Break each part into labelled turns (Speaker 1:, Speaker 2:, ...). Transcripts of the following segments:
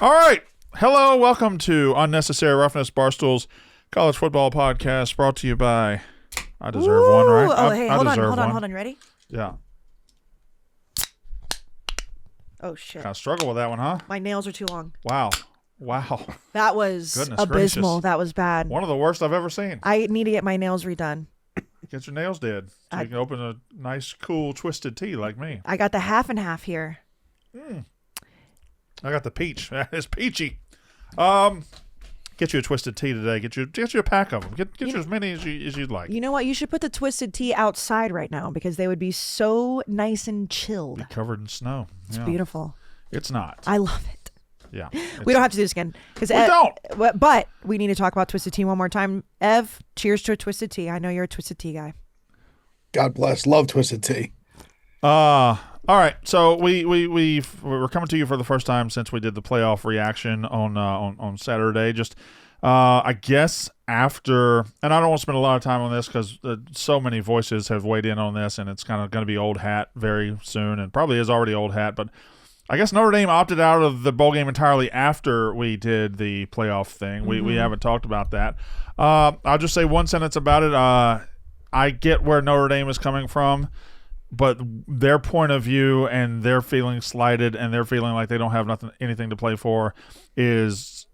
Speaker 1: All right. Hello. Welcome to Unnecessary Roughness, Barstool's college football podcast, brought to you by I Deserve One, right?
Speaker 2: Oh, hey, hold on. You ready?
Speaker 1: Yeah.
Speaker 2: Oh, shit.
Speaker 1: Kind of struggle with that one, huh?
Speaker 2: My nails are too long.
Speaker 1: Wow.
Speaker 2: That was
Speaker 1: Goodness
Speaker 2: abysmal.
Speaker 1: gracious.
Speaker 2: That was bad.
Speaker 1: One of the worst I've ever seen.
Speaker 2: I need to get my nails redone.
Speaker 1: Get your nails did so you can open a nice, cool, twisted tea like me.
Speaker 2: I got the half and half here.
Speaker 1: I got the peach. It's peachy. Get you a twisted tea today. Get you a pack of them. Get you as many as you'd like.
Speaker 2: You know what? You should put the twisted tea outside right now because they would be so nice and chilled.
Speaker 1: Be covered in snow.
Speaker 2: It's beautiful.
Speaker 1: It's not.
Speaker 2: I love it.
Speaker 1: Yeah.
Speaker 2: We don't have to do this again.
Speaker 1: We don't.
Speaker 2: But we need to talk about twisted tea one more time. Ev, cheers to a twisted tea. I know you're a twisted tea guy.
Speaker 3: God bless. Love twisted tea.
Speaker 1: All right, so we're coming to you for the first time since we did the playoff reaction on Saturday. Just I guess after, and I don't want to spend a lot of time on this because so many voices have weighed in on this, and it's kind of going to be old hat very soon, and probably is already old hat. But I guess Notre Dame opted out of the bowl game entirely after we did the playoff thing. We haven't talked about that. I'll just say one sentence about it. I get where Notre Dame is coming from. But their point of view and their feeling slighted and they're feeling like they don't have anything to play for is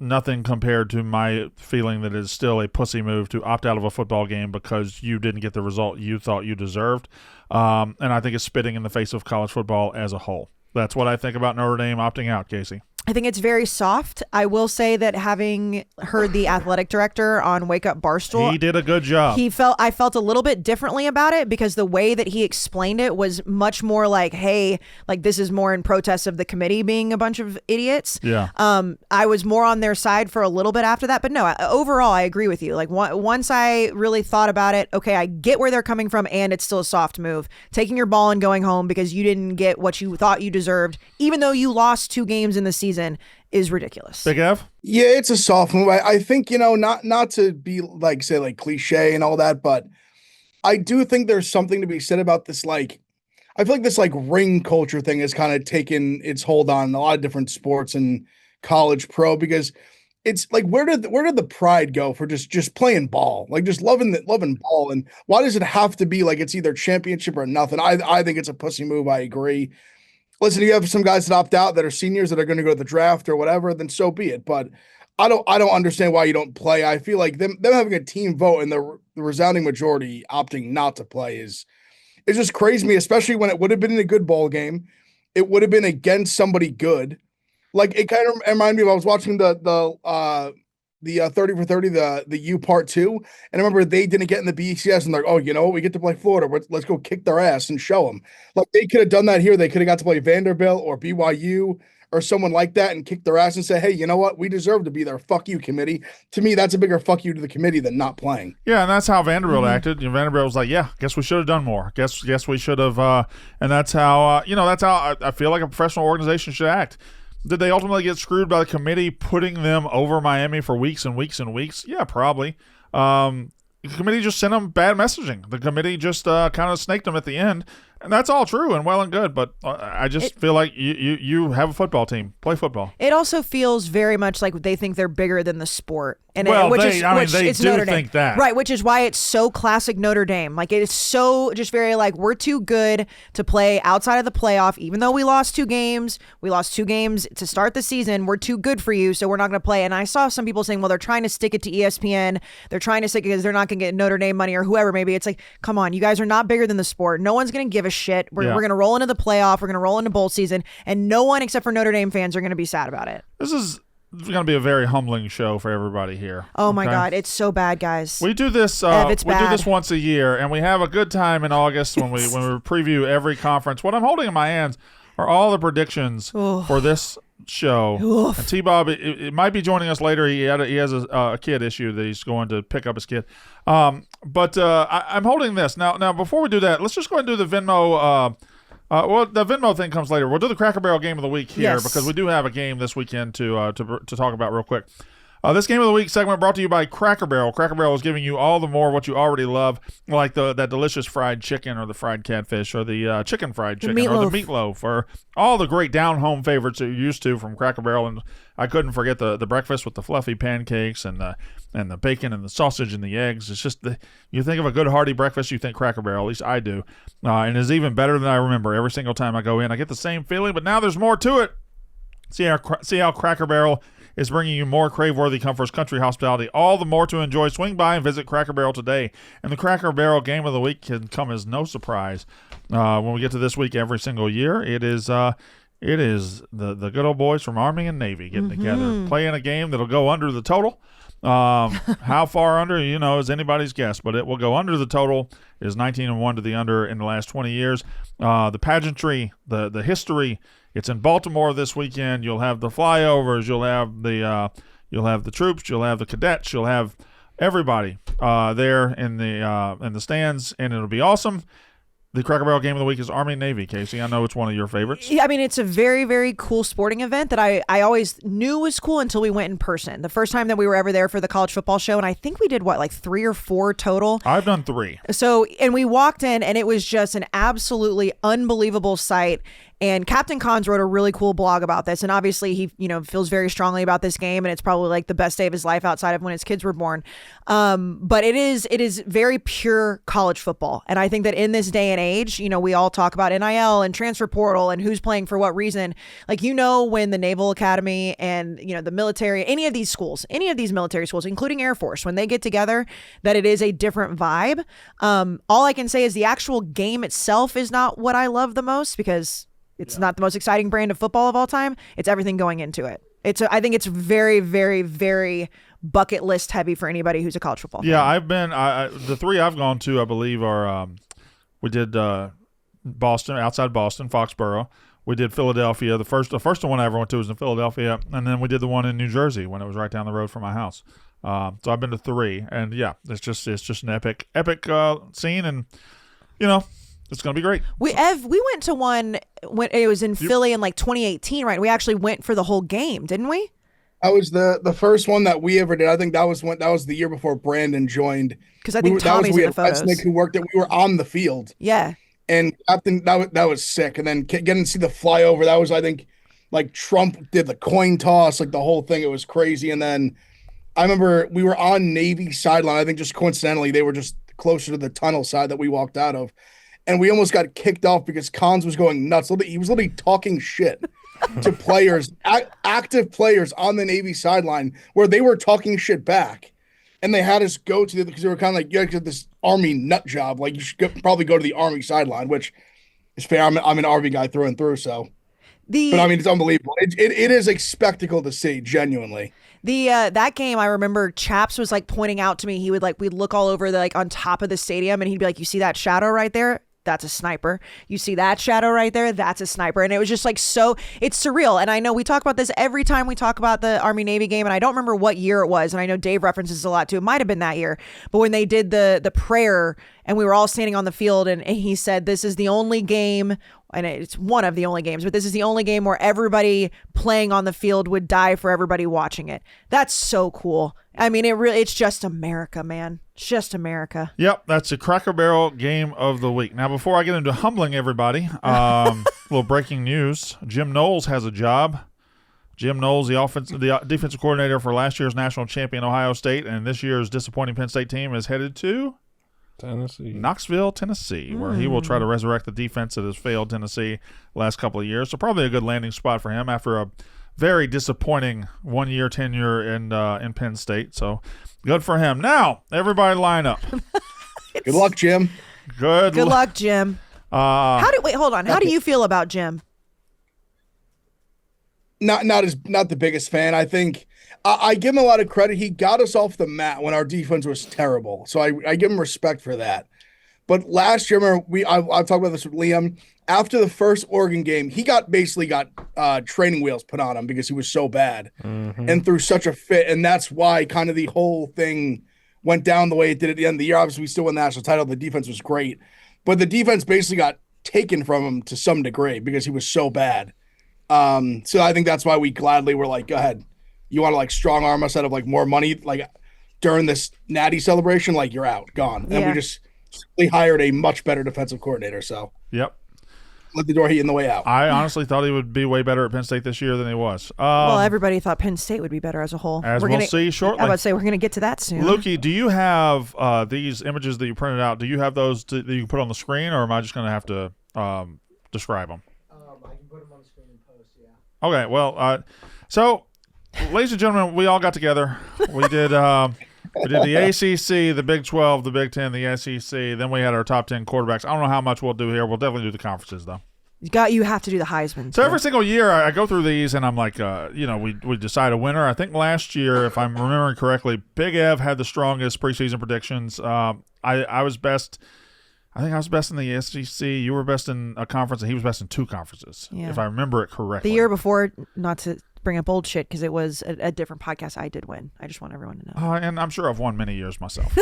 Speaker 1: nothing compared to my feeling that it's still a pussy move to opt out of a football game because you didn't get the result you thought you deserved. And I think it's spitting in the face of college football as a whole. That's what I think about Notre Dame opting out, Kayce.
Speaker 2: I think it's very soft. I will say that having heard the athletic director on Wake Up Barstool,
Speaker 1: he did a good job.
Speaker 2: I felt a little bit differently about it because the way that he explained it was much more like, hey, like this is more in protest of the committee being a bunch of idiots.
Speaker 1: Yeah.
Speaker 2: I was more on their side for a little bit after that, but no, overall, I agree with you. Like once I really thought about it, okay, I get where they're coming from and it's still a soft move. Taking your ball and going home because you didn't get what you thought you deserved, even though you lost 2 games in the season, is ridiculous.
Speaker 1: Big F?
Speaker 3: Yeah, it's a soft move. I think, not to be like, say, like cliche and all that, but I do think there's something to be said about this. Like, I feel like this like ring culture thing has kind of taken its hold on a lot of different sports and college pro, because it's like, where did the pride go for just playing ball? Like just loving ball. And why does it have to be like it's either championship or nothing? I think it's a pussy move. I agree. Listen, you have some guys that opt out that are seniors that are going to go to the draft or whatever, then so be it. But I don't understand why you don't play. I feel like them having a team vote and the resounding majority opting not to play is just crazy to me, especially when it would have been in a good bowl game. It would have been against somebody good. Like it kind of reminded me of I was watching the 30 for 30, the U part 2. And I remember they didn't get in the BCS and they're like, oh, you know what? We get to play Florida. Let's go kick their ass and show them. Like they could have done that here. They could have got to play Vanderbilt or BYU or someone like that and kick their ass and say, hey, you know what? We deserve to be there. Fuck you, committee. To me, that's a bigger fuck you to the committee than not playing.
Speaker 1: Yeah, and that's how Vanderbilt acted. Vanderbilt was like, yeah, guess we should have done more. Guess we should have. And that's how, that's how I feel like a professional organization should act. Did they ultimately get screwed by the committee putting them over Miami for weeks and weeks and weeks? Yeah, probably. The committee just sent them bad messaging. The committee just kind of snaked them at the end. And that's all true and well and good, but I just feel like you have a football team. Play football.
Speaker 2: It also feels very much like they think they're bigger than the sport. And
Speaker 1: they
Speaker 2: it's
Speaker 1: do
Speaker 2: Notre Dame.
Speaker 1: think that.
Speaker 2: Right, which is why it's so classic Notre Dame. Like, it is so just very like, we're too good to play outside of the playoff, even though we lost 2 games. We lost 2 games to start the season. We're too good for you, so we're not going to play. And I saw some people saying, well, they're trying to stick it to ESPN. They're trying to stick it because they're not going to get Notre Dame money or whoever. Maybe it's like, come on, you guys are not bigger than the sport. No one's going to give a shit. We're going to roll into the playoff. We're going to roll into bowl season. And no one except for Notre Dame fans are going to be sad about it.
Speaker 1: This is going to be a very humbling show for everybody here.
Speaker 2: Oh my God, it's so bad, guys.
Speaker 1: We do this.
Speaker 2: Ev,
Speaker 1: we
Speaker 2: bad.
Speaker 1: do this once a year, and we have a good time in August when we preview every conference. What I'm holding in my hands are all the predictions for this show. And T-Bob, it might be joining us later. He has a kid issue that he's going to pick up his kid. But I'm holding this now. Before we do that, let's just go ahead and do the Venmo. Well, the Venmo thing comes later. We'll do the Cracker Barrel game of the week here because we do have a game this weekend to talk about real quick. This Game of the Week segment brought to you by Cracker Barrel. Cracker Barrel is giving you all the more what you already love, like that delicious fried chicken or the fried catfish or the chicken fried chicken or the meatloaf or all the great down-home favorites that you're used to from Cracker Barrel. And I couldn't forget the breakfast with the fluffy pancakes and the bacon and the sausage and the eggs. It's just you think of a good hearty breakfast, you think Cracker Barrel. At least I do. And it's even better than I remember. Every single time I go in, I get the same feeling, but now there's more to it. See how Cracker Barrel is bringing you more crave-worthy comforts, country hospitality, all the more to enjoy. Swing by and visit Cracker Barrel today. And the Cracker Barrel Game of the Week can come as no surprise. When we get to this week every single year, it is the good old boys from Army and Navy getting together, playing a game that'll go under the total. How far under, is anybody's guess, but it will go under the total. It is 19-1 to the under in the last 20 years. The pageantry, the history. It's in Baltimore this weekend. You'll have the flyovers. You'll have the troops. You'll have the cadets. You'll have everybody there in the stands, and it'll be awesome. The Cracker Barrel Game of the Week is Army and Navy, Kayce. I know it's one of your favorites.
Speaker 2: Yeah, I mean, it's a very, very cool sporting event that I always knew was cool until we went in person. The first time that we were ever there for the college football show, and I think we did, 3 or 4 total?
Speaker 1: I've done 3.
Speaker 2: So, and we walked in, and it was just an absolutely unbelievable sight. And Captain Cons wrote a really cool blog about this. And obviously he, feels very strongly about this game. And it's probably like the best day of his life outside of when his kids were born. But it is very pure college football. And I think that in this day and age, we all talk about NIL and transfer portal and who's playing for what reason. Like, when the Naval Academy and, the military, any of these military schools, including Air Force, when they get together, that it is a different vibe. All I can say is the actual game itself is not what I love the most because it's not the most exciting brand of football of all time. It's everything going into it. I think it's very, very, very bucket list heavy for anybody who's a college football fan.
Speaker 1: Yeah, I've been the 3 I've gone to, I believe, are we did Boston, outside Boston, Foxborough. We did Philadelphia. The first one I ever went to was in Philadelphia, and then we did the one in New Jersey when it was right down the road from my house. So I've been to 3, and yeah, it's just an epic scene, and it's going to be great.
Speaker 2: We went to one when it was in Philly in 2018, right? We actually went for the whole game, didn't we?
Speaker 3: That was the first one that we ever did. I think that was the year before Brandon joined.
Speaker 2: Because I think Tommy's in the photos.
Speaker 3: Nick who worked it. We were on the field.
Speaker 2: Yeah.
Speaker 3: And Captain, that was sick. And then getting to see the flyover, that was, I think, Trump did the coin toss, the whole thing. It was crazy. And then I remember we were on Navy sideline. I think just coincidentally, they were just closer to the tunnel side that we walked out of. And we almost got kicked off because Cons was going nuts. He was literally talking shit to players, active players on the Navy sideline, where they were talking shit back. And they had us go to because they were kind of you get this Army nut job. You should probably go to the Army sideline, which is fair. I'm an Army guy through and through. So, but I mean, it's unbelievable. It is a spectacle to see, genuinely.
Speaker 2: That game, I remember Chaps was pointing out to me. He would we'd look all over on top of the stadium, and he'd be like, "You see that shadow right there? That's a sniper. You see that shadow right there? That's a sniper." And it was just so it's surreal. And I know we talk about this every time we talk about the Army Navy game. And I don't remember what year it was. And I know Dave references a lot too. It might've been that year, but when they did the prayer and we were all standing on the field and he said, "This is the only game," and it's one of the only games, but this is the only game where everybody playing on the field would die for everybody watching it. That's so cool. I mean, it's just America, man. It's just America.
Speaker 1: Yep, that's the Cracker Barrel Game of the Week. Now, before I get into humbling everybody, a little breaking news. Jim Knowles has a job. Jim Knowles, the defensive coordinator for last year's national champion Ohio State, and this year's disappointing Penn State team is headed to Knoxville, Tennessee, where he will try to resurrect the defense that has failed Tennessee the last couple of years. So probably a good landing spot for him after a very disappointing 1-year tenure in Penn State. So good for him. Now, everybody line up.
Speaker 3: Good luck, Jim.
Speaker 2: Good luck, Jim. Hold on. How do you feel about Jim?
Speaker 3: Not the biggest fan. I think I give him a lot of credit. He got us off the mat when our defense was terrible. So I give him respect for that. But last year, remember, I've talked about this with Liam. After the first Oregon game, he basically got training wheels put on him because he was so bad and threw such a fit. And that's why kind of the whole thing went down the way it did at the end of the year. Obviously, we still won the national title. The defense was great. But the defense basically got taken from him to some degree because he was so bad. So I think that's why we gladly were like, go ahead. you want to like strong arm us out of like more money like during this natty celebration, like you're out, gone. And we just simply hired a much better defensive coordinator. So
Speaker 1: yep.
Speaker 3: Let the door heat in the way out.
Speaker 1: I honestly thought he would be way better at Penn State this year than he was.
Speaker 2: Well, everybody thought Penn State would be better as a whole.
Speaker 1: As we'll see shortly.
Speaker 2: I would say we're going to get to that soon.
Speaker 1: Lukey, do you have these images that you printed out? Do you have those that you can put on the screen, or am I just going to have to describe them?
Speaker 4: I can put them on the screen and post, yeah.
Speaker 1: Okay, well, so, ladies and gentlemen, we all got together. We did the ACC, the Big 12, the Big 10, the SEC. Then we had our top 10 quarterbacks. I don't know how much we'll do here. We'll definitely do the conferences, though.
Speaker 2: You have to do the Heisman.
Speaker 1: So every single year I go through these, and I'm like, we decide a winner. I think last year, if I'm remembering correctly, Big Ev had the strongest preseason predictions. I was best. I think I was best in the SEC. You were best in a conference, and he was best in two conferences, if I remember it correctly.
Speaker 2: The year before, not to bring up old shit, because it was a different podcast, I did win. I just want everyone to know.
Speaker 1: And I'm sure I've won many years myself.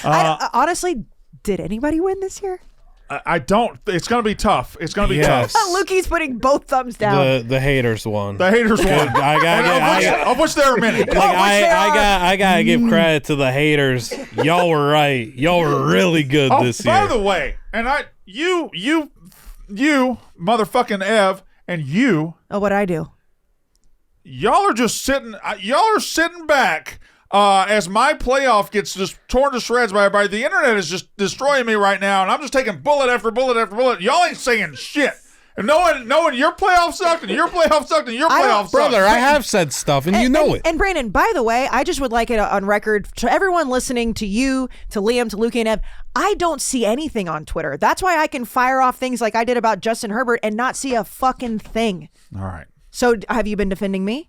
Speaker 2: Honestly, did anybody win this year?
Speaker 1: I don't. It's going to be tough. It's going to be tough.
Speaker 2: Lukey's putting both thumbs down.
Speaker 5: The haters won.
Speaker 1: The haters won. Of which there are many.
Speaker 5: I gotta give credit to the haters. Y'all were right. Y'all were really good this year.
Speaker 1: By the way, and you motherfucking Ev, and you.
Speaker 2: Oh, what'd I do?
Speaker 1: Y'all are just sitting. Y'all are sitting back. As my playoff gets just torn to shreds by everybody. The internet is just destroying me right now, and I'm just taking bullet after bullet after bullet. Y'all ain't saying shit. And knowing your playoff sucked, and your playoff sucked, and your playoff sucked.
Speaker 5: Brother, I have said stuff, and you know it.
Speaker 2: And Brandon, by the way, I just would like it on record to everyone listening, to you, to Liam, to Luke and Ev. I don't see anything on Twitter. That's why I can fire off things like I did about Justin Herbert and not see a fucking thing.
Speaker 1: All right.
Speaker 2: So have you been defending me?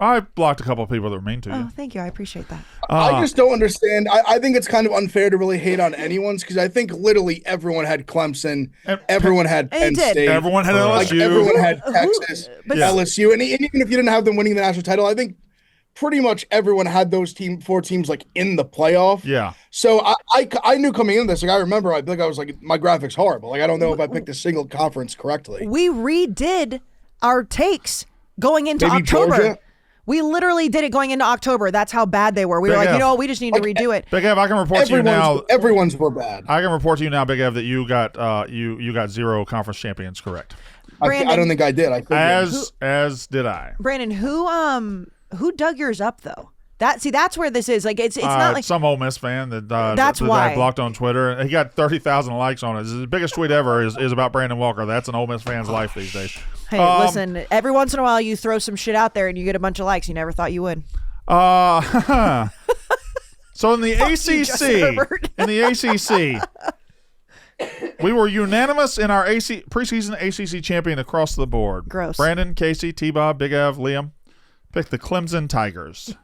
Speaker 1: I blocked a couple of people that were mean to you.
Speaker 2: Oh, thank you. I appreciate that.
Speaker 3: I just don't understand. I think it's kind of unfair to really hate on anyone's, because I think literally everyone had Clemson, everyone had Penn State,
Speaker 1: everyone had LSU,
Speaker 3: like everyone had Texas, LSU, and even if you didn't have them winning the national title, I think pretty much everyone had those four teams like in the playoff.
Speaker 1: Yeah.
Speaker 3: So I knew coming into this, like I remember, I think I was like, my graphics horrible. Like I don't know if I picked a single conference correctly.
Speaker 2: We redid our takes going into
Speaker 3: Maybe
Speaker 2: October.
Speaker 3: Georgia?
Speaker 2: We literally did it going into October. That's how bad they were. We were like, we just need to redo it.
Speaker 1: Big Ev, I can report to you now.
Speaker 3: Everyone's were bad.
Speaker 1: I can report to you now, Big Ev, that you got you got 0 conference champions correct.
Speaker 2: Brandon,
Speaker 3: I don't think I did.
Speaker 1: As did I.
Speaker 2: Brandon, who dug yours up though? That's where this is. Like it's not like
Speaker 1: some Ole Miss fan that
Speaker 2: that's
Speaker 1: that
Speaker 2: why
Speaker 1: I blocked on Twitter. He got 30,000 likes on it. The biggest tweet ever is about Brandon Walker. That's an Ole Miss fan's life these days.
Speaker 2: Hey, listen, every once in a while you throw some shit out there and you get a bunch of likes you never thought you would.
Speaker 1: So in the ACC, we were unanimous in our preseason ACC champion across the board.
Speaker 2: Gross.
Speaker 1: Brandon, Kayce, T-Bob, Big Ev, Liam picked the Clemson Tigers.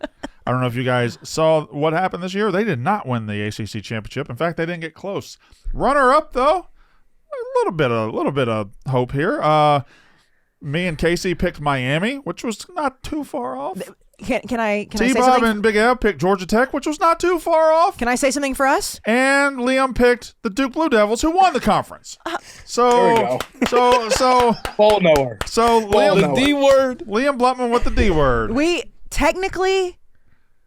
Speaker 1: I don't know if you guys saw what happened this year. They did not win the ACC championship. In fact, they didn't get close. Runner-up, though, a little bit of hope here. Me and Kayce picked Miami, which was not too far off.
Speaker 2: Can I say
Speaker 1: T-Bob
Speaker 2: something?
Speaker 1: and Big Ev picked Georgia Tech, which was not too far off.
Speaker 2: Can I say something for us?
Speaker 1: And Liam picked the Duke Blue Devils, who won the conference. So
Speaker 3: There we
Speaker 1: so
Speaker 3: ball nowhere.
Speaker 1: so
Speaker 3: Liam,
Speaker 5: The D word.
Speaker 1: Liam Blutman with the D word.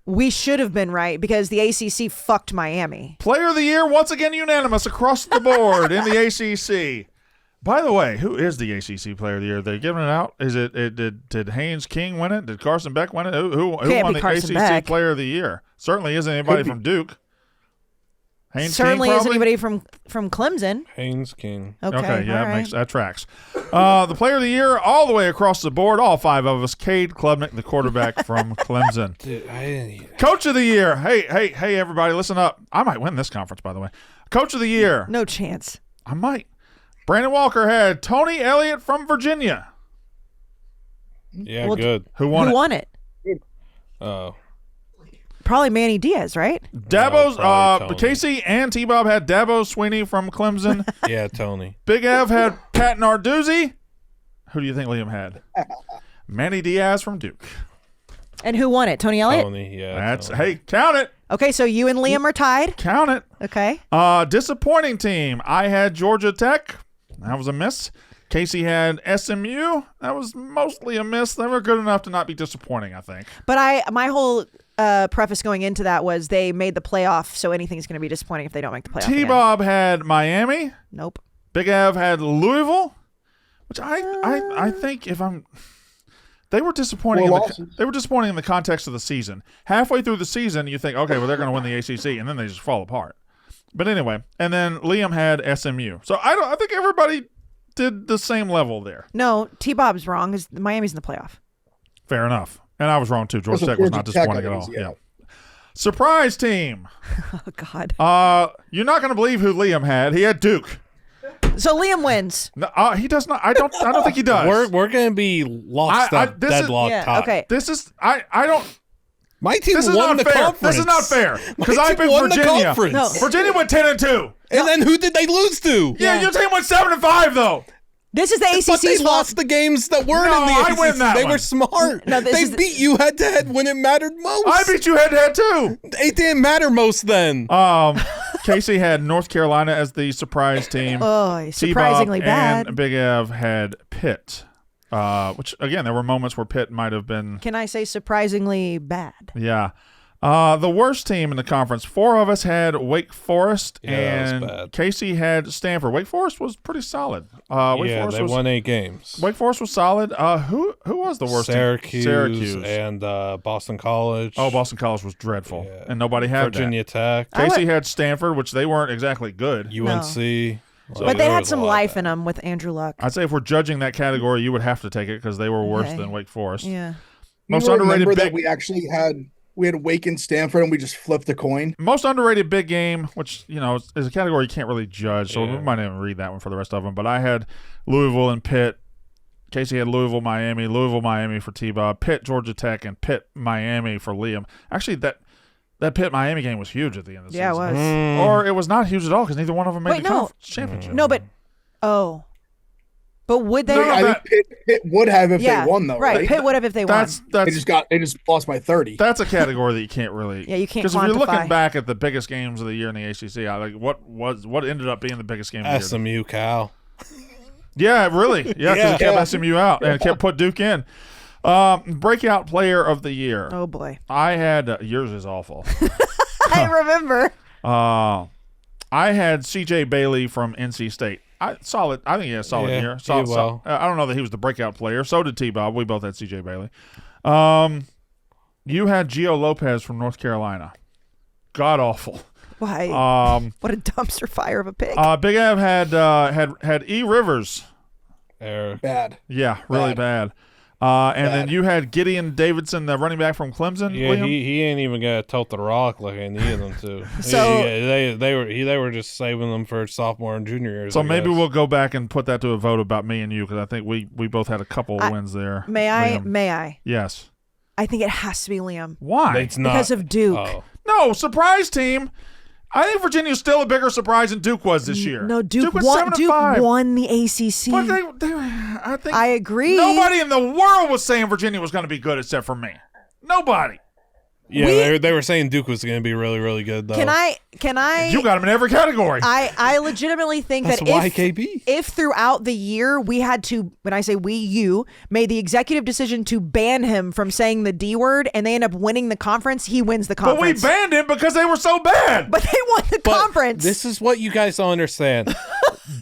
Speaker 2: We should have been right because the ACC fucked Miami.
Speaker 1: Player of the year, once again unanimous across the board in the ACC. By the way, who is the ACC Player of the Year? They're giving it out. Is it did Haynes King win it? Did Carson Beck win it? Who won the
Speaker 2: Carson
Speaker 1: ACC
Speaker 2: Beck.
Speaker 1: Player of the Year? Certainly isn't anybody from Duke. Haynes
Speaker 2: Certainly
Speaker 1: King,
Speaker 2: isn't
Speaker 1: probably?
Speaker 2: anybody from Clemson.
Speaker 5: Haynes King.
Speaker 2: Okay,
Speaker 1: yeah,
Speaker 2: all right.
Speaker 1: that tracks. The Player of the Year, all the way across the board, all five of us. Cade Klubnik, the quarterback from Clemson.
Speaker 5: Dude,
Speaker 1: Coach of the Year. Hey, everybody, listen up. I might win this conference, by the way. Coach of the Year.
Speaker 2: No chance.
Speaker 1: I might. Brandon Walker had Tony Elliott from Virginia.
Speaker 5: yeah,
Speaker 2: Well,
Speaker 5: good.
Speaker 1: Who won it?
Speaker 5: Oh,
Speaker 2: Probably Manny Diaz, right?
Speaker 1: Dabo's,
Speaker 5: probably Tony.
Speaker 1: Casey and T-Bob had Dabo Sweeney from Clemson.
Speaker 5: yeah, Tony.
Speaker 1: Big Ev had Pat Narduzzi. Who do you think Liam had? Manny Diaz from Duke.
Speaker 2: And who won it? Tony Elliott?
Speaker 5: Tony, yeah.
Speaker 1: That's
Speaker 5: Tony.
Speaker 1: hey, count it.
Speaker 2: Okay, so you and Liam are tied.
Speaker 1: Count it.
Speaker 2: Okay.
Speaker 1: Disappointing team. I had Georgia Tech. That was a miss. Kayce had SMU. That was mostly a miss. They were good enough to not be disappointing, I think.
Speaker 2: But my whole preface going into that was they made the playoff, so anything's going to be disappointing if they don't make the playoff.
Speaker 1: T-Bob had Miami.
Speaker 2: Nope.
Speaker 1: Big Av had Louisville, which I think they were disappointing. They were disappointing in the context of the season. Halfway through the season, you think, okay, well they're going to win the ACC, and then they just fall apart. But anyway, and then Liam had SMU. So I think everybody did the same level there.
Speaker 2: No, T-Bob's wrong. Miami's in the playoff.
Speaker 1: Fair enough. And I was wrong too. Georgia Tech was not disappointing at all. Yeah. Surprise team.
Speaker 2: Oh God.
Speaker 1: You're not going to believe who Liam had. He had Duke.
Speaker 2: So Liam wins.
Speaker 1: No, he does not. I don't think he does.
Speaker 5: We're going to be lockstep, deadlock tie.
Speaker 2: Okay.
Speaker 1: This is I don't.
Speaker 5: My team
Speaker 1: This is
Speaker 5: won
Speaker 1: not
Speaker 5: the
Speaker 1: fair.
Speaker 5: conference.
Speaker 1: This is not fair because I
Speaker 5: team
Speaker 1: picked
Speaker 5: won the
Speaker 1: Virginia.
Speaker 5: conference.
Speaker 2: No.
Speaker 1: Virginia went 10-2.
Speaker 5: And then who did they lose to?
Speaker 1: Yeah, your team went 7-5 though.
Speaker 2: This is the ACC's
Speaker 5: But they
Speaker 2: fault.
Speaker 5: lost the games that weren't
Speaker 1: No,
Speaker 5: in the
Speaker 1: I
Speaker 5: ACC.
Speaker 1: win that
Speaker 5: They
Speaker 1: one.
Speaker 5: were smart.
Speaker 2: No, this
Speaker 5: they
Speaker 2: is the-
Speaker 5: beat you head to head when it mattered most.
Speaker 1: I beat you head to head too.
Speaker 5: It didn't matter most then.
Speaker 1: Kayce had North Carolina as the surprise team.
Speaker 2: Oh, surprisingly
Speaker 1: T-Bob
Speaker 2: bad.
Speaker 1: and Big Av had Pitt, which again there were moments where Pitt might have been.
Speaker 2: Can I say surprisingly bad?
Speaker 1: Yeah. The worst team in the conference. 4 of us had Wake Forest,
Speaker 5: Yeah, that
Speaker 1: and
Speaker 5: was bad.
Speaker 1: Casey had Stanford. Wake Forest was pretty solid.
Speaker 5: They won 8 games.
Speaker 1: Wake Forest was solid. Who was the worst
Speaker 5: Syracuse,
Speaker 1: team? Syracuse
Speaker 5: and Boston College.
Speaker 1: Oh, Boston College was dreadful,
Speaker 5: Yeah.
Speaker 1: and nobody had
Speaker 5: Virginia Tech,
Speaker 1: that. Casey had Stanford, which they weren't exactly good.
Speaker 5: UNC.
Speaker 2: But they had some life in them with Andrew Luck.
Speaker 1: I'd say if we're judging that category, you would have to take it because they were worse
Speaker 2: Okay.
Speaker 1: than Wake Forest.
Speaker 2: Yeah.
Speaker 1: Most
Speaker 3: You
Speaker 1: underrated
Speaker 3: remember
Speaker 1: big.
Speaker 3: that we actually had Wake and Stanford, and we just flipped a coin.
Speaker 1: Most underrated big game, which, is a category you can't really judge, so
Speaker 5: Yeah.
Speaker 1: we might not even read that one for the rest of them. But I had Louisville and Pitt. Casey had Louisville, Miami for T-Bob, Pitt, Georgia Tech, and Pitt, Miami for Liam. Actually, that Pitt-Miami game was huge at the end of the
Speaker 2: Yeah, it
Speaker 1: season.
Speaker 2: was.
Speaker 1: Or it was not huge at all because neither one of them made
Speaker 2: Wait,
Speaker 1: the
Speaker 2: no.
Speaker 1: conference championship.
Speaker 2: No, but would they?
Speaker 1: No,
Speaker 2: have?
Speaker 3: I think Pitt would have if
Speaker 2: Yeah,
Speaker 3: they won, though, right?
Speaker 2: Pitt would have if they won.
Speaker 3: They just lost by 30.
Speaker 1: That's a category that you can't really.
Speaker 2: Yeah, you can't
Speaker 1: Because if you're
Speaker 2: quantify.
Speaker 1: looking back at the biggest games of the year in the ACC, what ended up being the biggest game of the year?
Speaker 5: SMU, Cal.
Speaker 1: Yeah, really. Yeah, because it kept
Speaker 3: Yeah.
Speaker 1: SMU out and it kept put Duke in. Breakout player of the year.
Speaker 2: Oh boy,
Speaker 1: I had yours is awful.
Speaker 2: I remember.
Speaker 1: I had C.J. Bailey from NC State. Solid. I think he had a solid
Speaker 5: Yeah,
Speaker 1: year.
Speaker 5: he
Speaker 1: Solid,
Speaker 5: did well.
Speaker 1: I don't know that he was the breakout player. So did T-Bob. We both had C.J. Bailey. You had Gio Lopez from North Carolina. God awful.
Speaker 2: Why? What a dumpster fire of a pig.
Speaker 1: Big Av had E. Rivers.
Speaker 5: Eric.
Speaker 3: Bad.
Speaker 1: Yeah, really bad. Then you had Gideon Davidson, the running back from Clemson.
Speaker 5: Yeah,
Speaker 1: Liam?
Speaker 5: he ain't even gonna tote the rock like any of them to.
Speaker 2: So-
Speaker 5: they were just saving them for sophomore and junior years.
Speaker 1: So
Speaker 5: I
Speaker 1: maybe
Speaker 5: guess.
Speaker 1: we'll go back and put that to a vote about me and you because I think we both had a couple wins there.
Speaker 2: May I?
Speaker 1: Liam.
Speaker 2: May I?
Speaker 1: Yes.
Speaker 2: I think it has to be Liam
Speaker 1: Why?
Speaker 5: It's not
Speaker 2: because of Duke.
Speaker 5: Oh.
Speaker 1: No, surprise team. I think Virginia's still a bigger surprise than Duke was this year.
Speaker 2: No, Duke
Speaker 1: was
Speaker 2: won.
Speaker 1: 7-5.
Speaker 2: Duke won the ACC.
Speaker 1: But I think
Speaker 2: I agree.
Speaker 1: nobody in the world was saying Virginia was going to be good except for me. Nobody.
Speaker 5: Yeah, they were saying Duke was going to be really, really good though.
Speaker 2: Can I?
Speaker 1: You got them in every category.
Speaker 2: I legitimately think
Speaker 5: That's
Speaker 2: that
Speaker 5: why
Speaker 2: if
Speaker 5: KB.
Speaker 2: if throughout the year we had to, when I say we, you made the executive decision to ban him from saying the D word, and they end up winning the conference, he wins the
Speaker 1: but we
Speaker 2: conference.
Speaker 1: banned him because they were so bad.
Speaker 2: But they won the
Speaker 5: But
Speaker 2: conference.
Speaker 5: This is what you guys don't understand.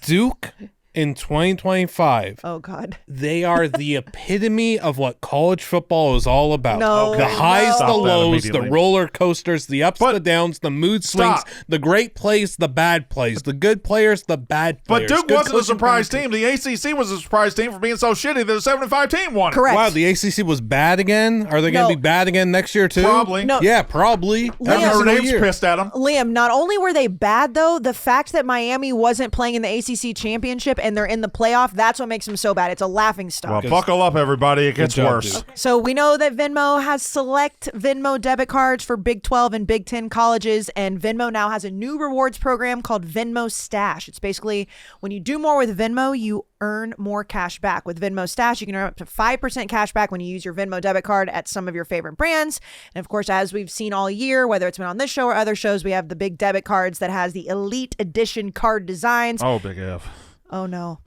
Speaker 5: Duke in 2025.
Speaker 2: Oh God.
Speaker 5: They are the epitome of what college football is all about.
Speaker 2: No,
Speaker 5: The highs,
Speaker 2: no.
Speaker 5: the
Speaker 1: Stop that
Speaker 5: lows, the
Speaker 1: immediately.
Speaker 5: roller coasters, the ups, the downs, the mood swings,
Speaker 1: Stop.
Speaker 5: the great plays, the bad plays, the good players, the bad
Speaker 1: But
Speaker 5: players.
Speaker 1: Duke
Speaker 5: Good
Speaker 1: wasn't a
Speaker 5: coaching,
Speaker 1: surprise
Speaker 5: bad
Speaker 1: team. The ACC was a surprise team for being so shitty that a 7-5 team won it.
Speaker 2: Correct.
Speaker 5: Wow, the ACC was bad again? Are they going
Speaker 2: No.
Speaker 5: to be bad again next year too?
Speaker 1: Probably.
Speaker 2: No.
Speaker 5: Yeah, probably. Every
Speaker 1: Notre
Speaker 5: single
Speaker 1: Dame's
Speaker 5: year.
Speaker 1: pissed at them.
Speaker 2: Liam, not only were they bad though, the fact that Miami wasn't playing in the ACC championship and they're in the playoff, that's what makes them so bad. It's a laughing stock.
Speaker 1: Well, buckle up, everybody. It gets
Speaker 5: job,
Speaker 1: worse.
Speaker 5: Duke.
Speaker 2: So we know that Venmo has select Venmo debit cards for Big 12 and Big 10 colleges, and Venmo now has a new rewards program called Venmo Stash. It's basically when you do more with Venmo, you earn more cash back. With Venmo Stash, you can earn up to 5% cash back when you use your Venmo debit card at some of your favorite brands. And of course, as we've seen all year, whether it's been on this show or other shows, we have the big debit cards that has the Elite Edition card designs.
Speaker 1: Oh, Big F.
Speaker 2: Oh no.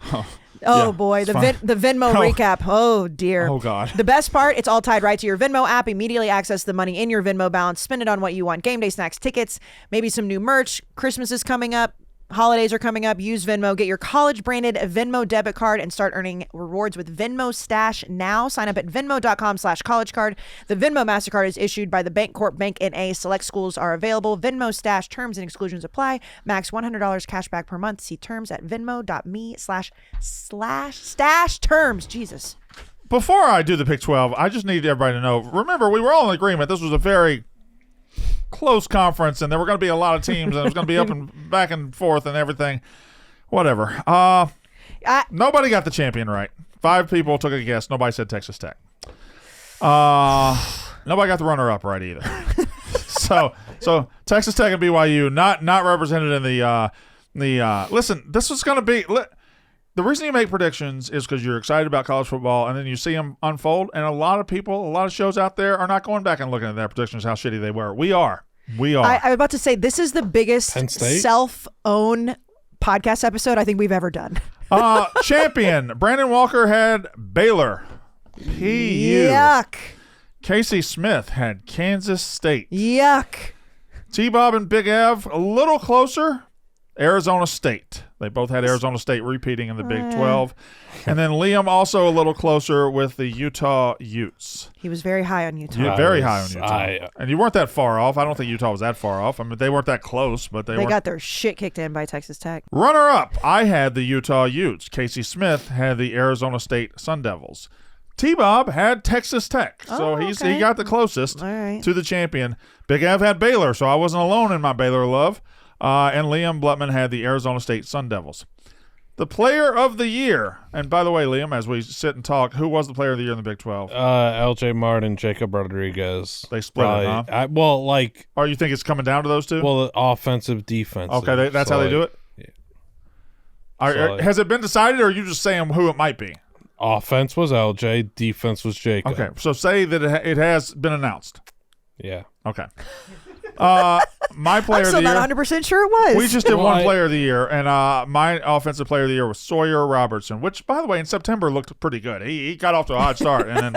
Speaker 2: Oh
Speaker 1: Yeah,
Speaker 2: boy,
Speaker 1: it's
Speaker 2: the
Speaker 1: fine.
Speaker 2: the Venmo recap. Oh dear.
Speaker 1: Oh, God.
Speaker 2: The best part, it's all tied right to your Venmo app. Immediately access the money in your Venmo balance. Spend it on what you want. Game day snacks, tickets, maybe some new merch. Christmas is coming up. Holidays are coming up. Use Venmo. Get your college-branded Venmo debit card and start earning rewards with Venmo Stash now. Sign up at venmo.com/collegecard. The Venmo Mastercard is issued by the Bancorp Bank N.A. Select schools are available. Venmo Stash terms and exclusions apply. Max $100 cash back per month. See terms at venmo.me/stash terms. Jesus.
Speaker 1: Before I do the Pick 12, I just need everybody to know. Remember, we were all in agreement. This was a very close conference, and there were going to be a lot of teams, and it was going to be up and back and forth and everything. Whatever. Nobody got the champion right. 5 people took a guess. Nobody said Texas Tech. Nobody got the runner-up right either. so Texas Tech and BYU not represented in the listen, this was going to be the reason you make predictions is because you're excited about college football, and then you see them unfold, and a lot of people, a lot of shows out there are not going back and looking at their predictions, how shitty they were. We are. I was about
Speaker 2: to say, this is the biggest self-own podcast episode I think we've ever done.
Speaker 1: Champion. Brandon Walker had Baylor. PU.
Speaker 2: Yuck.
Speaker 1: Kayce Smith had Kansas State.
Speaker 2: Yuck.
Speaker 1: T-Bob and Big Ev, a little closer. Arizona State. They both had Arizona State repeating in the Big 12. And then Liam also a little closer with the Utah Utes.
Speaker 2: He was very high on Utah.
Speaker 1: Yeah, very high on Utah. And you weren't that far off. I don't think Utah was that far off. I mean, they weren't that close, but they
Speaker 2: got their shit kicked in by Texas Tech.
Speaker 1: Runner-up, I had the Utah Utes. Kayce Smith had the Arizona State Sun Devils. T-Bob had Texas Tech, so he got the closest to the champion. Big Ev had Baylor, so I wasn't alone in my Baylor love. And Liam Blutman had the Arizona State Sun Devils. The player of the year, and by the way, Liam, as we sit and talk, who was the player of the year in the Big 12?
Speaker 5: LJ Martin, Jacob Rodriguez.
Speaker 1: They split it, huh?
Speaker 5: Or
Speaker 1: you think it's coming down to those two?
Speaker 5: Well, the offensive, defensive.
Speaker 1: Okay, that's how they do it? Yeah. Has it been decided, or are you just saying who it might be?
Speaker 5: Offense was LJ, defense was Jacob.
Speaker 1: Okay, so say that it has been announced.
Speaker 5: Yeah.
Speaker 1: Okay. My player of the year.
Speaker 2: I'm still not 100% sure it was.
Speaker 1: We just did one player of the year, and my offensive player of the year was Sawyer Robertson, which, by the way, in September looked pretty good. He got off to a hot start, and then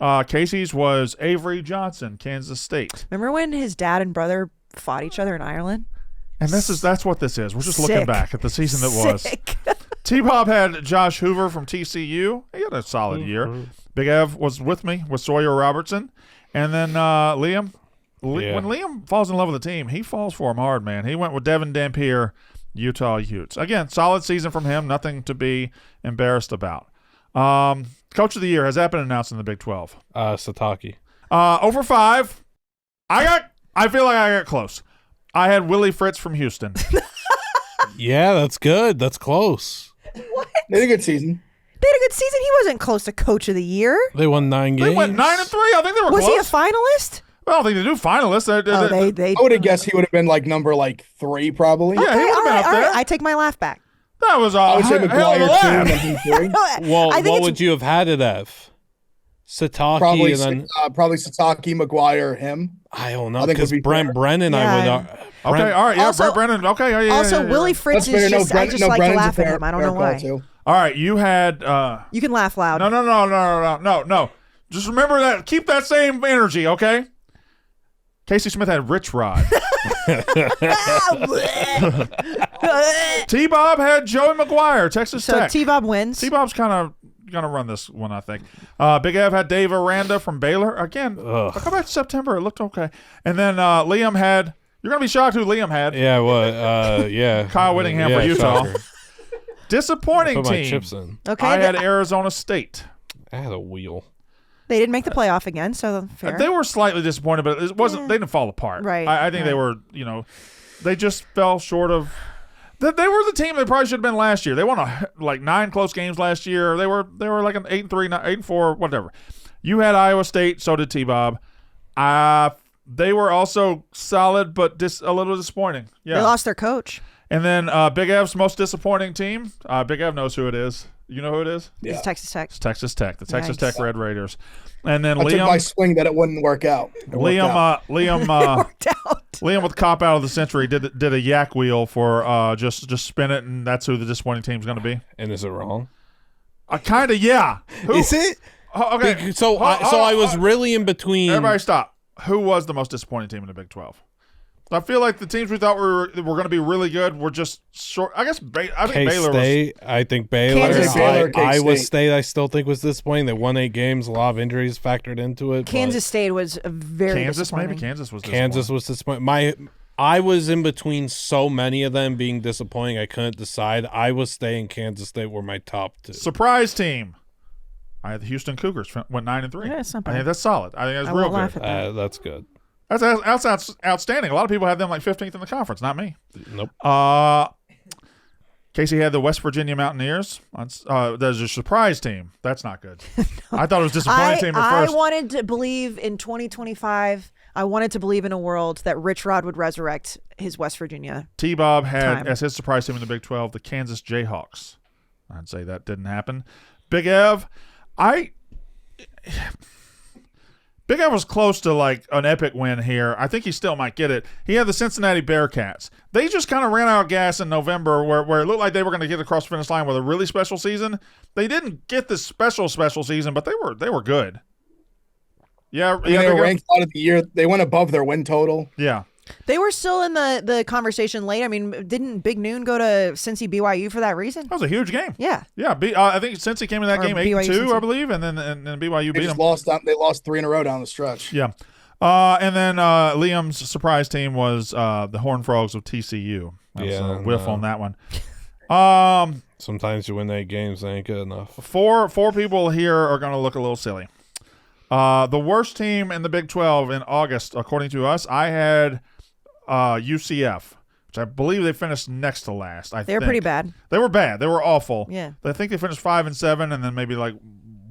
Speaker 1: Kayce's was Avery Johnson, Kansas State.
Speaker 2: Remember when his dad and brother fought each other in Ireland?
Speaker 1: And that's what this is. We're just looking back at the season that was. T-Bob had Josh Hoover from TCU. He had a solid year. Big Ev was with me with Sawyer Robertson, and then Liam. When Liam falls in love with a team, he falls for him hard, man. He went with Devin Dampier, Utah Utes. Again, solid season from him. Nothing to be embarrassed about. Coach of the year, has that been announced in the Big 12?
Speaker 5: Sataki.
Speaker 1: Over 5. I feel like I got close. I had Willie Fritz from Houston.
Speaker 5: Yeah, that's good. That's close.
Speaker 2: What?
Speaker 3: They had a good season.
Speaker 2: They had a good season. He wasn't close to Coach of the Year.
Speaker 5: They won 9 games.
Speaker 1: They went 9-3. I think they were close.
Speaker 2: Was he a finalist?
Speaker 1: I don't think they do finalists.
Speaker 2: They
Speaker 3: I would have guessed he would have been like number 3 probably.
Speaker 1: Yeah, he would have been up there.
Speaker 2: I take my laugh back.
Speaker 1: That was
Speaker 3: I would say McGuire 2 and then 3.
Speaker 5: Well, what would you have had it as? Sataki
Speaker 3: Probably,
Speaker 5: and then
Speaker 3: probably Sataki, McGuire, him.
Speaker 5: I don't know,
Speaker 3: I think
Speaker 5: because
Speaker 3: it'd be
Speaker 5: Brent
Speaker 3: fair.
Speaker 5: Brennan,
Speaker 2: Yeah.
Speaker 5: I would.
Speaker 1: Okay, all right, yeah,
Speaker 2: Also-
Speaker 1: Brent Brennan. Okay, yeah.
Speaker 2: Also,
Speaker 1: yeah.
Speaker 2: Willie Fritz
Speaker 3: That's
Speaker 2: is
Speaker 3: fair.
Speaker 2: just, I just like to
Speaker 3: Brennan's
Speaker 2: laugh
Speaker 3: a
Speaker 2: at
Speaker 3: fair-
Speaker 2: him. I don't
Speaker 3: fair
Speaker 2: know
Speaker 3: call,
Speaker 2: why.
Speaker 3: too.
Speaker 1: All right, you had
Speaker 2: You can laugh loud.
Speaker 1: No. Just remember that. Keep that same energy, okay? Kayce Smith had Rich Rod. T-Bob had Joey McGuire, Texas
Speaker 2: So
Speaker 1: Tech.
Speaker 2: T-Bob wins.
Speaker 1: T-Bob's kind of going to run this one, I think. Big Ev had Dave Aranda from Baylor. Again, I come back to September. It looked okay. And then Liam had, you're going to be shocked who Liam had.
Speaker 5: Yeah, what? Yeah.
Speaker 1: Kyle Whittingham for Utah.
Speaker 5: shocker.
Speaker 1: Disappointing
Speaker 5: Put my
Speaker 1: team.
Speaker 5: chips in.
Speaker 2: Okay,
Speaker 1: I had Arizona State.
Speaker 5: I had a wheel.
Speaker 2: they didn't make the playoff again, so fair.
Speaker 1: They were slightly disappointed, but it wasn't. They didn't fall apart.
Speaker 2: Right,
Speaker 1: I think they were. They just fell short of. They were the team they probably should have been last year. They won 9 close games last year. They were like an 8-3, 8-4, whatever. You had Iowa State, so did T-Bob. They were also solid, but a little disappointing. Yeah,
Speaker 2: They lost their coach.
Speaker 1: And then Big Ev's most disappointing team. Big Ev knows who it is. You know who it is?
Speaker 3: Yeah.
Speaker 2: It's Texas Tech.
Speaker 1: It's Texas Tech, the Texas
Speaker 2: Yikes.
Speaker 1: Tech Red Raiders. And then
Speaker 3: I took my
Speaker 1: Liam.
Speaker 3: swing that it wouldn't work out. It worked out.
Speaker 1: Liam.
Speaker 2: Worked out.
Speaker 1: Liam with the cop out of the century did a yak wheel for just spin it, and that's who the disappointing team's going to be.
Speaker 5: And is it wrong?
Speaker 1: Kind of, yeah. Who?
Speaker 5: Is it?
Speaker 1: Okay.
Speaker 5: So I was really in between.
Speaker 1: Everybody stop. Who was the most disappointing team in the Big 12? I feel like the teams we thought were going to be really good were just short. I guess I think Baylor
Speaker 5: K-State, I think Baylor.
Speaker 2: Kansas
Speaker 3: State.
Speaker 5: Iowa State, I still think was disappointing. They won 8 games. A lot of injuries factored into it.
Speaker 2: Kansas State was very disappointing.
Speaker 1: Maybe Kansas was
Speaker 5: disappointing. I was in between so many of them being disappointing. I couldn't decide. Iowa State and Kansas State were my top 2.
Speaker 1: Surprise team. I had the Houston Cougars went 9-3.
Speaker 2: Yeah, that's not
Speaker 1: I
Speaker 2: bad.
Speaker 1: think that's solid. I think that's
Speaker 2: I
Speaker 1: real
Speaker 2: won't laugh
Speaker 1: good.
Speaker 2: at that.
Speaker 5: That's good.
Speaker 1: That's outstanding. A lot of people had them like 15th in the conference. Not me.
Speaker 5: Nope.
Speaker 1: Kayce had the West Virginia Mountaineers. There's a surprise team. That's not good. I thought it was a disappointing team at first.
Speaker 2: I wanted to believe in 2025. I wanted to believe in a world that Rich Rod would resurrect his West Virginia.
Speaker 1: T-Bob had
Speaker 2: time.
Speaker 1: as his surprise team in the Big 12 the Kansas Jayhawks. I'd say that didn't happen. Big Ev, Big Ev was close to like an epic win here. I think he still might get it. He had the Cincinnati Bearcats. They just kind of ran out of gas in November where it looked like they were going to get across the finish line with a really special season. They didn't get this special season, but they were good. Yeah,
Speaker 3: they were ranked out of the year. They went above their win total.
Speaker 1: Yeah.
Speaker 2: They were still in the conversation late. I mean, didn't Big Noon go to Cincy BYU for that reason?
Speaker 1: That was a huge game.
Speaker 2: Yeah.
Speaker 1: Yeah. I think Cincy came in that game 8-2,
Speaker 2: Cincy.
Speaker 1: I believe, and then BYU beat them.
Speaker 3: They lost 3 in a row down the stretch.
Speaker 1: Yeah. And then Liam's surprise team was the Horned Frogs of TCU. That was a whiff on that one.
Speaker 5: Sometimes you win 8 games, they ain't good enough.
Speaker 1: Four people here are going to look a little silly. The worst team in the Big 12 in August, according to us, I had UCF, which I believe they finished next to last.
Speaker 2: They were pretty bad.
Speaker 1: They were bad. They were awful.
Speaker 2: Yeah.
Speaker 1: I think they finished 5-7, and then maybe like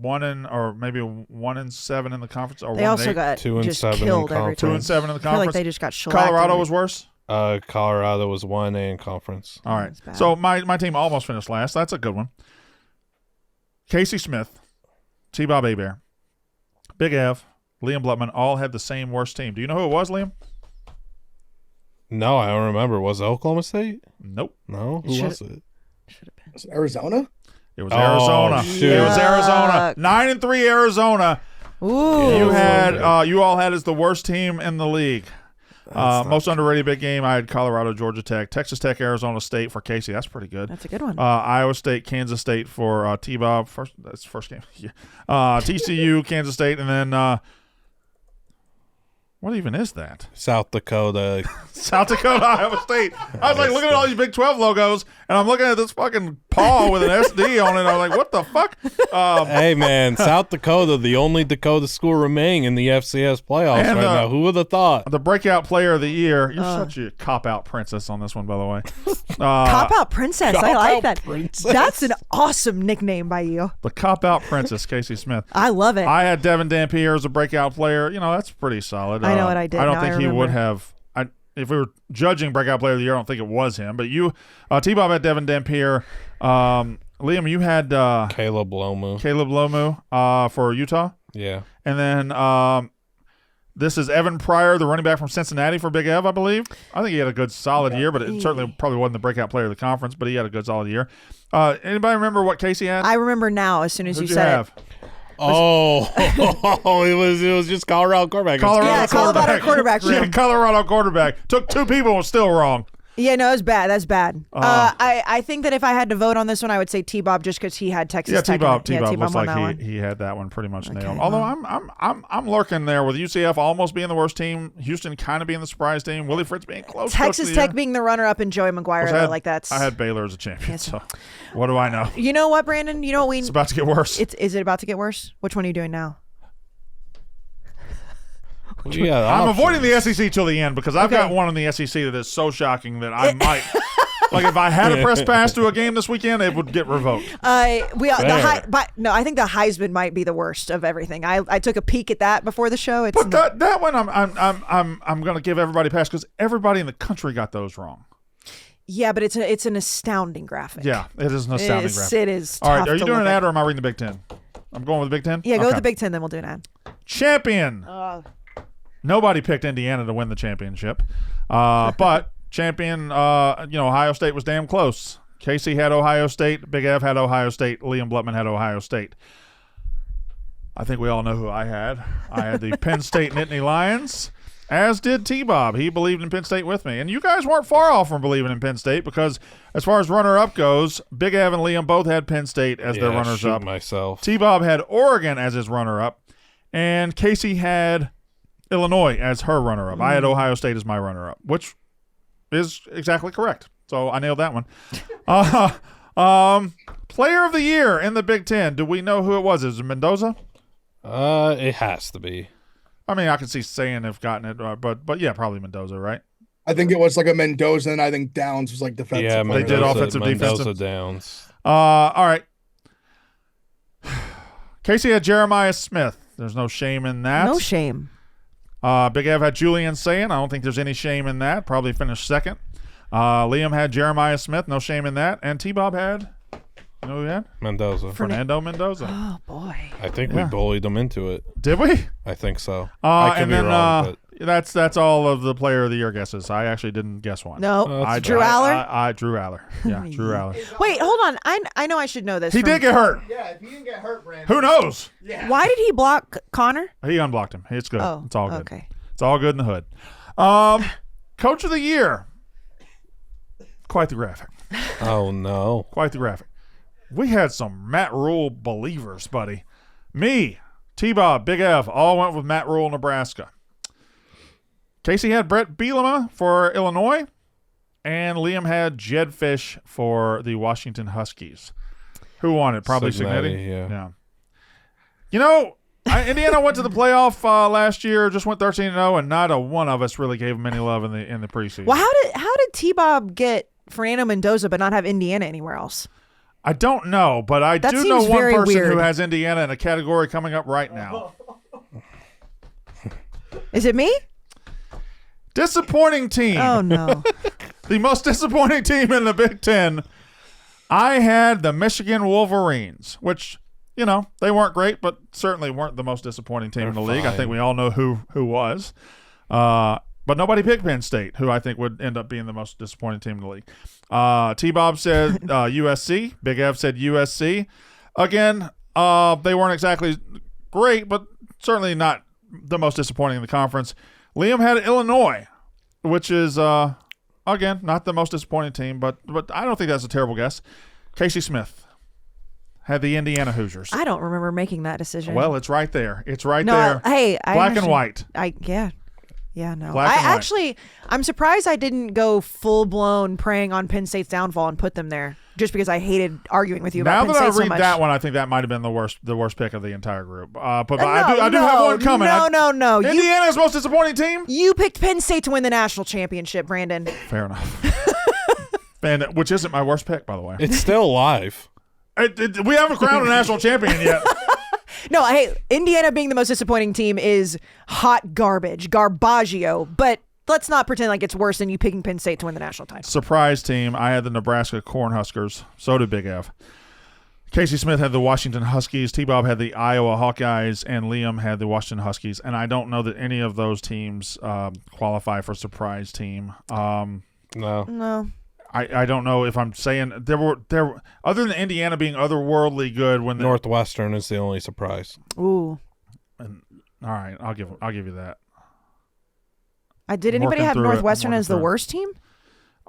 Speaker 1: 1-7 in the conference. Or
Speaker 2: They also
Speaker 1: 1-8.
Speaker 2: got
Speaker 5: 2-7
Speaker 2: just
Speaker 5: in
Speaker 2: killed every
Speaker 5: conference.
Speaker 2: time.
Speaker 1: 2-7 in the
Speaker 2: I feel
Speaker 1: conference.
Speaker 2: like they just got shellacked.
Speaker 1: Colorado was worse.
Speaker 5: Colorado was 1A in conference.
Speaker 1: All right.
Speaker 2: That's bad.
Speaker 1: So my team almost finished last. That's a good one. Kayce Smith, T-Bob Abear, Big Ev, Liam Blutman all had the same worst team. Do you know who it was, Liam?
Speaker 5: No, I don't remember. Was it Oklahoma State?
Speaker 1: Nope.
Speaker 5: No? Who was it?
Speaker 2: Should have been.
Speaker 3: Was it Arizona?
Speaker 1: It was Arizona.
Speaker 5: shoot.
Speaker 1: It was
Speaker 2: Yuck.
Speaker 1: Arizona. 9-3 Arizona.
Speaker 2: Ooh.
Speaker 1: You
Speaker 5: Yeah.
Speaker 1: you all had as the worst team in the league. Most underrated big game. I had Colorado, Georgia Tech, Texas Tech, Arizona State for Kayce. That's pretty good.
Speaker 2: That's a good one.
Speaker 1: Iowa State, Kansas State for T-Bob. That's first game. Yeah. TCU, Kansas State, and then what even is that?
Speaker 5: South Dakota.
Speaker 1: South Dakota, Iowa State. I was like looking at all these Big 12 logos, and I'm looking at this fucking paw with an SD on it. I was like, what the fuck?
Speaker 5: Hey, man, South Dakota, the only Dakota school remaining in the FCS playoffs
Speaker 1: And,
Speaker 5: right now. Who would have thought?
Speaker 1: The breakout player of the year. You're such a cop-out princess on this one, by the way.
Speaker 2: Cop Out Princess. I like
Speaker 5: Cop-Out
Speaker 2: that.
Speaker 5: Princess.
Speaker 2: That's an awesome nickname by you.
Speaker 1: The cop-out princess, Kayce Smith.
Speaker 2: I love it.
Speaker 1: I had Devin Dampier as a breakout player. You know, that's pretty solid.
Speaker 2: I know what I did.
Speaker 1: I don't
Speaker 2: Now
Speaker 1: think
Speaker 2: I
Speaker 1: he would
Speaker 2: remember.
Speaker 1: have. If we were judging breakout player of the year, I don't think it was him. But you, T-Bob had Devin Dampier. Liam, you had
Speaker 5: Caleb Lomu.
Speaker 1: Lomu for Utah.
Speaker 5: Yeah.
Speaker 1: And then this is Evan Pryor, the running back from Cincinnati for Big Ev, I believe. I think he had a good solid year, but it certainly probably wasn't the breakout player of the conference, but he had a good solid year. Anybody remember what Kayce had?
Speaker 2: I remember now as soon as
Speaker 1: Who'd
Speaker 2: you
Speaker 1: you
Speaker 2: said
Speaker 1: have?
Speaker 2: it.
Speaker 5: Oh, it was just Colorado quarterback.
Speaker 2: Yeah, Colorado quarterback room.
Speaker 1: Yeah, Colorado quarterback. Took 2 people and was still wrong.
Speaker 2: Yeah, no, it's bad. That's bad. I think that if I had to vote on this one, I would say T-Bob just because he had Texas
Speaker 1: Yeah,
Speaker 2: Tech. in it.
Speaker 1: T-Bob looks
Speaker 2: won that
Speaker 1: like
Speaker 2: one.
Speaker 1: he had that one pretty much nailed.
Speaker 2: Okay,
Speaker 1: Although
Speaker 2: well.
Speaker 1: I'm lurking there with UCF almost being the worst team, Houston kind of being the surprise team, Willie Fritz being close.
Speaker 2: Texas
Speaker 1: Coach of the
Speaker 2: Tech
Speaker 1: year.
Speaker 2: being the runner-up and Joey McGuire,
Speaker 1: I
Speaker 2: though,
Speaker 1: had-
Speaker 2: like that's.
Speaker 1: I had Baylor as a champion, so what do I know?
Speaker 2: You know what, Brandon? You know what we.
Speaker 1: It's about to get worse.
Speaker 2: Is it about to get worse? Which one are you doing now?
Speaker 1: I'm avoiding the SEC till the end because I've got
Speaker 2: Okay.
Speaker 1: one in the SEC that is so shocking that I might. Like if I had a press pass to a game this weekend, it would get revoked.
Speaker 2: I think the Heisman might be the worst of everything. I took a peek at that before the show. It's
Speaker 1: But that one, I'm going to give everybody a pass because everybody in the country got those wrong.
Speaker 2: yeah, but it's an astounding graphic.
Speaker 1: Yeah, it is an astounding graphic.
Speaker 2: It is.
Speaker 1: All right,
Speaker 2: tough
Speaker 1: are you
Speaker 2: to
Speaker 1: doing
Speaker 2: look
Speaker 1: an
Speaker 2: at.
Speaker 1: ad or am I reading the Big Ten? I'm going with the Big Ten.
Speaker 2: Yeah, go
Speaker 1: Okay.
Speaker 2: with the Big Ten, then we'll do an ad.
Speaker 1: Champion. Nobody picked Indiana to win the championship. But champion, Ohio State was damn close. Kayce had Ohio State. Big Ev had Ohio State. Liam Blutman had Ohio State. I think we all know who I had. I had the Penn State Nittany Lions, as did T-Bob. He believed in Penn State with me. And you guys weren't far off from believing in Penn State because as far as runner-up goes, Big Ev and Liam both had Penn State as their runners-up.
Speaker 5: Myself.
Speaker 1: T-Bob had Oregon as his runner-up, and Kayce had Illinois as her runner-up. I had Ohio State as my runner-up, which is exactly correct. So I nailed that one. Player of the year in the Big Ten. Do we know who it was? Is it Mendoza?
Speaker 5: It has to be.
Speaker 1: I mean, I could see saying have gotten it, but yeah, probably Mendoza, right?
Speaker 3: I think it was like a Mendoza, and I think Downs was like defensive.
Speaker 5: Yeah,
Speaker 3: player.
Speaker 1: They did offensive,
Speaker 5: Mendoza
Speaker 1: defensive.
Speaker 5: Downs.
Speaker 1: All right. Kayce had Jeremiah Smith. There's no shame in that.
Speaker 2: No shame.
Speaker 1: Big Ev had Julian Sayin. I don't think there's any shame in that. Probably finished second. Liam had Jeremiah Smith. No shame in that. And T-Bob had, you know who he had?
Speaker 5: Mendoza.
Speaker 1: Fernando Mendoza.
Speaker 2: Oh, boy.
Speaker 5: I think we bullied him into it.
Speaker 1: Did we?
Speaker 5: I think so. I could
Speaker 1: and
Speaker 5: be
Speaker 1: then
Speaker 5: wrong, but
Speaker 1: that's all of the player of the year guesses. I actually didn't guess one.
Speaker 2: No.
Speaker 5: that's
Speaker 2: Drew Aller?
Speaker 1: I Drew Aller. Yeah, Drew Aller.
Speaker 2: Wait, hold on. I know I should know this.
Speaker 1: He did get hurt.
Speaker 4: Yeah, if he didn't get hurt, Brandon.
Speaker 1: Who knows?
Speaker 4: Yeah.
Speaker 2: Why did he block Connor?
Speaker 1: He unblocked him. It's good.
Speaker 2: Oh,
Speaker 1: It's all good.
Speaker 2: okay.
Speaker 1: It's all good in the hood. Coach of the year. Quite the graphic.
Speaker 5: oh no.
Speaker 1: Quite the graphic. We had some Matt Rule believers, buddy. Me, T-Bob, Big F, all went with Matt Rule, Nebraska. Kayce had Brett Bielema for Illinois, and Liam had Jed Fish for the Washington Huskies. Who won it? Probably Signetti.
Speaker 5: Yeah.
Speaker 1: You know, Indiana went to the playoff last year, just went 13-0, and not a one of us really gave them any love in the preseason.
Speaker 2: Well, how did T-Bob get Fernando Mendoza but not have Indiana anywhere else?
Speaker 1: I don't know, but I
Speaker 2: That
Speaker 1: do know
Speaker 2: seems
Speaker 1: one
Speaker 2: very
Speaker 1: person
Speaker 2: weird.
Speaker 1: who has Indiana in a category coming up right now.
Speaker 2: Is it me?
Speaker 1: Disappointing team.
Speaker 2: Oh, no.
Speaker 1: The most disappointing team in the Big Ten. I had the Michigan Wolverines, which, you know, they weren't great, but certainly weren't the most disappointing team in the league. I
Speaker 5: fine.
Speaker 1: think we all know who was. But nobody picked Penn State, who I think would end up being the most disappointing team in the league. T-Bob said USC. Big Ev said USC. Again, they weren't exactly great, but certainly not the most disappointing in the conference. Liam had Illinois, which is, again, not the most disappointing team, but I don't think that's a terrible guess. Kayce Smith had the Indiana Hoosiers.
Speaker 2: I don't remember making that decision.
Speaker 1: Well, it's right there. It's right
Speaker 2: no,
Speaker 1: there.
Speaker 2: I
Speaker 1: Black and
Speaker 2: understand.
Speaker 1: white.
Speaker 2: Yeah, no.
Speaker 1: Black and white.
Speaker 2: I'm surprised I didn't go full blown preying on Penn State's downfall and put them there just because I hated arguing with you
Speaker 1: Now
Speaker 2: about
Speaker 1: that
Speaker 2: Penn
Speaker 1: I
Speaker 2: State so
Speaker 1: read
Speaker 2: much.
Speaker 1: that one, I think that might have been the worst pick of the entire group. But
Speaker 2: No,
Speaker 1: I do have one coming.
Speaker 2: No.
Speaker 1: Indiana's most disappointing team?
Speaker 2: You picked Penn State to win the national championship, Brandon.
Speaker 1: Fair enough. And which isn't my worst pick, by the way.
Speaker 5: It's still alive.
Speaker 1: We haven't crowned a national champion yet.
Speaker 2: No, hey, Indiana being the most disappointing team is hot garbage, garbaggio, but let's not pretend like it's worse than you picking Penn State to win the national title.
Speaker 1: Surprise team. I had the Nebraska Cornhuskers. So did Big F. Kayce Smith had the Washington Huskies. T-Bob had the Iowa Hawkeyes, and Liam had the Washington Huskies. And I don't know that any of those teams qualify for surprise team.
Speaker 5: No.
Speaker 1: I don't know if I'm saying there were other than Indiana being otherworldly good when the
Speaker 5: Northwestern is the only surprise.
Speaker 2: Ooh.
Speaker 1: all right, I'll give you that.
Speaker 2: Did anybody
Speaker 1: working
Speaker 2: have
Speaker 1: through it. I'm
Speaker 2: Northwestern
Speaker 1: working
Speaker 2: as the
Speaker 1: through it.
Speaker 2: worst team?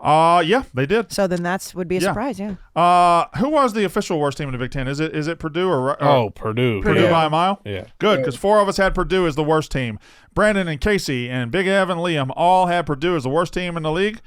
Speaker 1: Yeah, they did.
Speaker 2: So then would be a
Speaker 1: Yeah.
Speaker 2: surprise, yeah.
Speaker 1: Who was the official worst team in the Big Ten? Is it Purdue or
Speaker 5: Purdue.
Speaker 1: Purdue
Speaker 5: Yeah.
Speaker 1: by a mile?
Speaker 5: Yeah.
Speaker 1: Good, because 4 of us had Purdue as the worst team. Brandon and Kayce and Big Ev and Liam all had Purdue as the worst team in the league.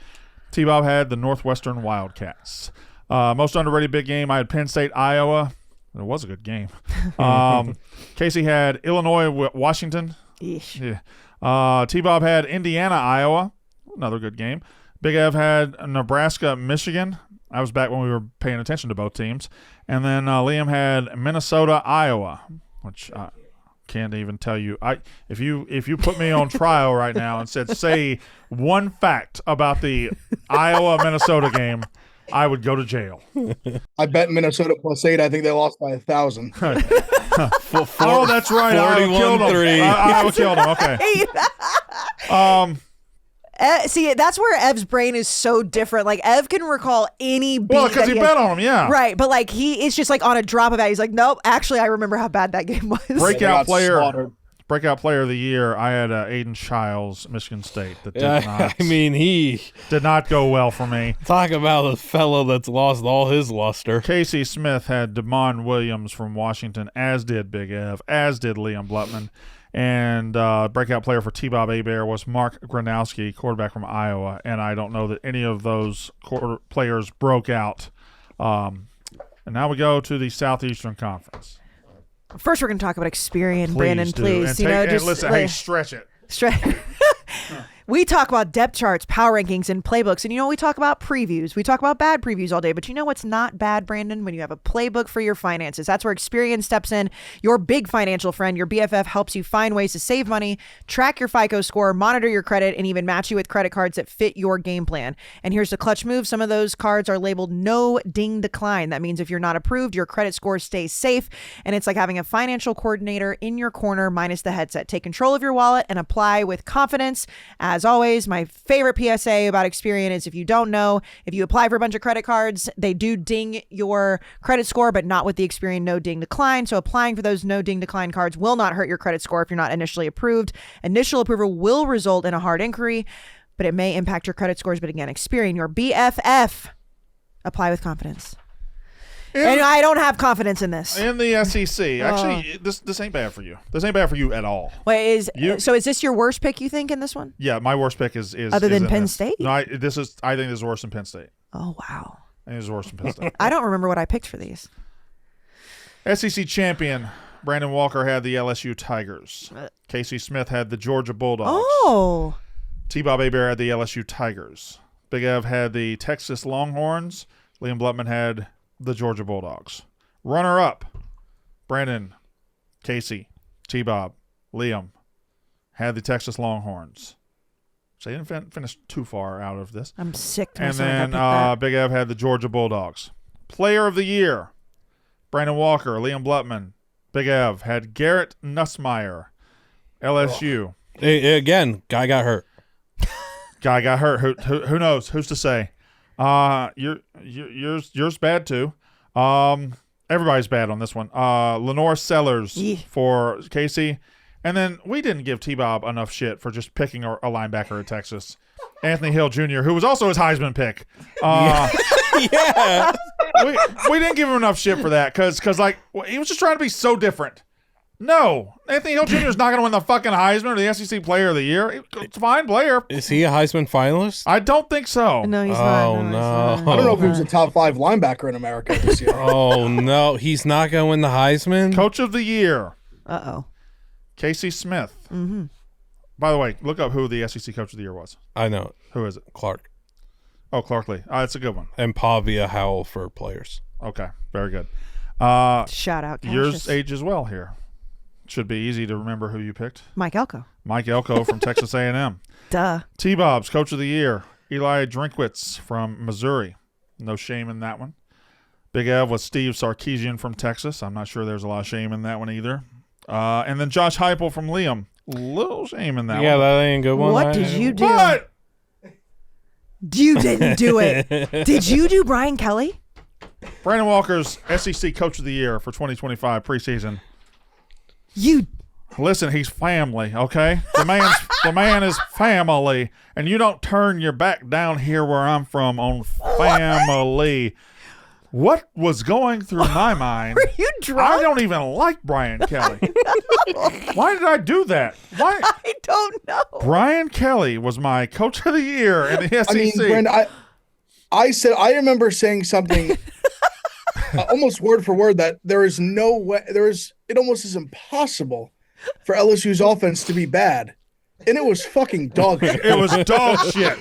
Speaker 1: T-Bob had the Northwestern Wildcats. Most underrated big game, I had Penn State, Iowa. It was a good game. Kayce had Illinois, Washington.
Speaker 2: Yeesh.
Speaker 1: Yeah. T-Bob had Indiana, Iowa. Another good game. Big Ev had Nebraska, Michigan. I was back when we were paying attention to both teams. And then Liam had Minnesota, Iowa, which I can't even tell you. If you put me on trial right now and said, say one fact about the Iowa-Minnesota game, I would go to jail.
Speaker 3: I bet Minnesota +8. I think they lost by 1,000.
Speaker 1: Oh, that's right. Iowa killed him.
Speaker 5: 41-3.
Speaker 1: Iowa killed him. Okay.
Speaker 2: See, that's where Ev's brain is so different. Like, Ev can recall any beat.
Speaker 1: Well, because he bet on him, yeah.
Speaker 2: Right, but like it's just like on a drop of it. He's like, nope, actually, I remember how bad that game was.
Speaker 1: Breakout
Speaker 3: slaughtered.
Speaker 1: player of the year. I had Aiden Childs, Michigan State. That did not.
Speaker 5: I mean, he
Speaker 1: did not go well for me.
Speaker 5: talk about a fellow that's lost all his luster.
Speaker 1: Kayce Smith had Damon Williams from Washington, as did Big Ev, as did Liam Blutman. And breakout player for T-Bob Abear was Mark Gronowski, quarterback from Iowa. And I don't know that any of those players broke out. And now we go to the Southeastern Conference.
Speaker 2: First, we're going to talk about Experian,
Speaker 1: Please
Speaker 2: Brandon.
Speaker 1: do.
Speaker 2: Please,
Speaker 1: And
Speaker 2: just
Speaker 1: listen. Hey, stretch it.
Speaker 2: We talk about depth charts, power rankings, and playbooks. And we talk about previews. We talk about bad previews all day. But you know what's not bad, Brandon? When you have a playbook for your finances. That's where Experian steps in. Your big financial friend, your BFF, helps you find ways to save money, track your FICO score, monitor your credit, and even match you with credit cards that fit your game plan. And here's the clutch move. Some of those cards are labeled no ding decline. That means if you're not approved, your credit score stays safe. And it's like having a financial coordinator in your corner minus the headset. Take control of your wallet and apply with confidence. As always, my favorite PSA about Experian is if you don't know, if you apply for a bunch of credit cards, they do ding your credit score, but not with the Experian no ding decline. So applying for those no ding decline cards will not hurt your credit score if you're not initially approved. Initial approval will result in a hard inquiry, but it may impact your credit scores. But again, Experian, your BFF. Apply with confidence. And I don't have confidence in this.
Speaker 1: In the SEC. Actually, this ain't bad for you. This ain't bad for you at all.
Speaker 2: Wait, so is this your worst pick, you think, in this one?
Speaker 1: Yeah, my worst pick is
Speaker 2: other than
Speaker 1: in
Speaker 2: Penn
Speaker 1: this.
Speaker 2: State?
Speaker 1: No, I think this is worse than Penn State.
Speaker 2: Oh, wow.
Speaker 1: I think it's worse than Penn State.
Speaker 2: I don't remember what I picked for these.
Speaker 1: SEC champion Brandon Walker had the LSU Tigers. Kayce Smith had the Georgia Bulldogs.
Speaker 2: Oh.
Speaker 1: T-Bob Abear had the LSU Tigers. Big Ev had the Texas Longhorns. Liam Blutman had the Georgia Bulldogs. Runner-up, Brandon, Kayce, T-Bob, Liam had the Texas Longhorns. So they didn't finish too far out of this.
Speaker 2: I'm sick to
Speaker 1: And
Speaker 2: myself.
Speaker 1: then Big Ev had the Georgia Bulldogs. Player of the year, Brandon Walker, Liam Blutman. Big Ev had Garrett Nussmeier, LSU.
Speaker 5: Hey, again, guy got hurt.
Speaker 1: Guy got hurt. Who knows? Who's to say? Yours bad too. Everybody's bad on this one. Lenore Sellers for Kayce. And then we didn't give T-Bob enough shit for just picking a linebacker at Texas. Anthony Hill Jr., who was also his Heisman pick.
Speaker 5: Yeah.
Speaker 1: We didn't give him enough shit for that because like he was just trying to be so different. No, Anthony Hill Jr. is not going to win the fucking Heisman or the SEC Player of the Year. It's a fine player.
Speaker 5: Is he a Heisman finalist?
Speaker 1: I don't think so.
Speaker 2: No, he's not.
Speaker 5: Oh, no.
Speaker 3: I don't know if he was a top 5 linebacker in America this year.
Speaker 5: Oh, no. He's not going to win the Heisman?
Speaker 1: Coach of the Year,
Speaker 2: Uh-oh.
Speaker 1: Kayce Smith. Mm-hmm. By the way, look up who the SEC Coach of the Year was.
Speaker 5: I know.
Speaker 1: Who is it?
Speaker 5: Clark.
Speaker 1: Oh, Clark Lee. That's a good one.
Speaker 5: And Pavia Howell for players.
Speaker 1: Okay, very good.
Speaker 2: Shout out Cassius.
Speaker 1: Yours age as well here. Should be easy to remember who you picked.
Speaker 2: Mike Elko.
Speaker 1: Mike Elko from Texas A&M.
Speaker 2: Duh.
Speaker 1: T-Bob's Coach of the Year, Eli Drinkwitz from Missouri. No shame in that one. Big Ev was Steve Sarkisian from Texas. I'm not sure there's a lot of shame in that one either. And then Josh Heupel from Liam. Little shame in that one.
Speaker 5: Yeah, that ain't a good one.
Speaker 2: What did you do?
Speaker 1: What?
Speaker 2: You didn't do it. Did you do Brian Kelly?
Speaker 1: Brandon Walker's SEC Coach of the Year for 2025 preseason.
Speaker 2: You.
Speaker 1: Listen, he's family, okay? The man is family, and you don't turn your back down here where I'm from on family. What was going through my mind?
Speaker 2: Were you drunk?
Speaker 1: I don't even like Brian Kelly. Why did I do that? Why?
Speaker 2: I don't know.
Speaker 1: Brian Kelly was my Coach of the Year in the SEC.
Speaker 3: I mean, Brandon, I remember saying something almost word for word that there is no way, it almost is impossible for LSU's offense to be bad. And it was fucking dog shit.
Speaker 1: It was dog shit.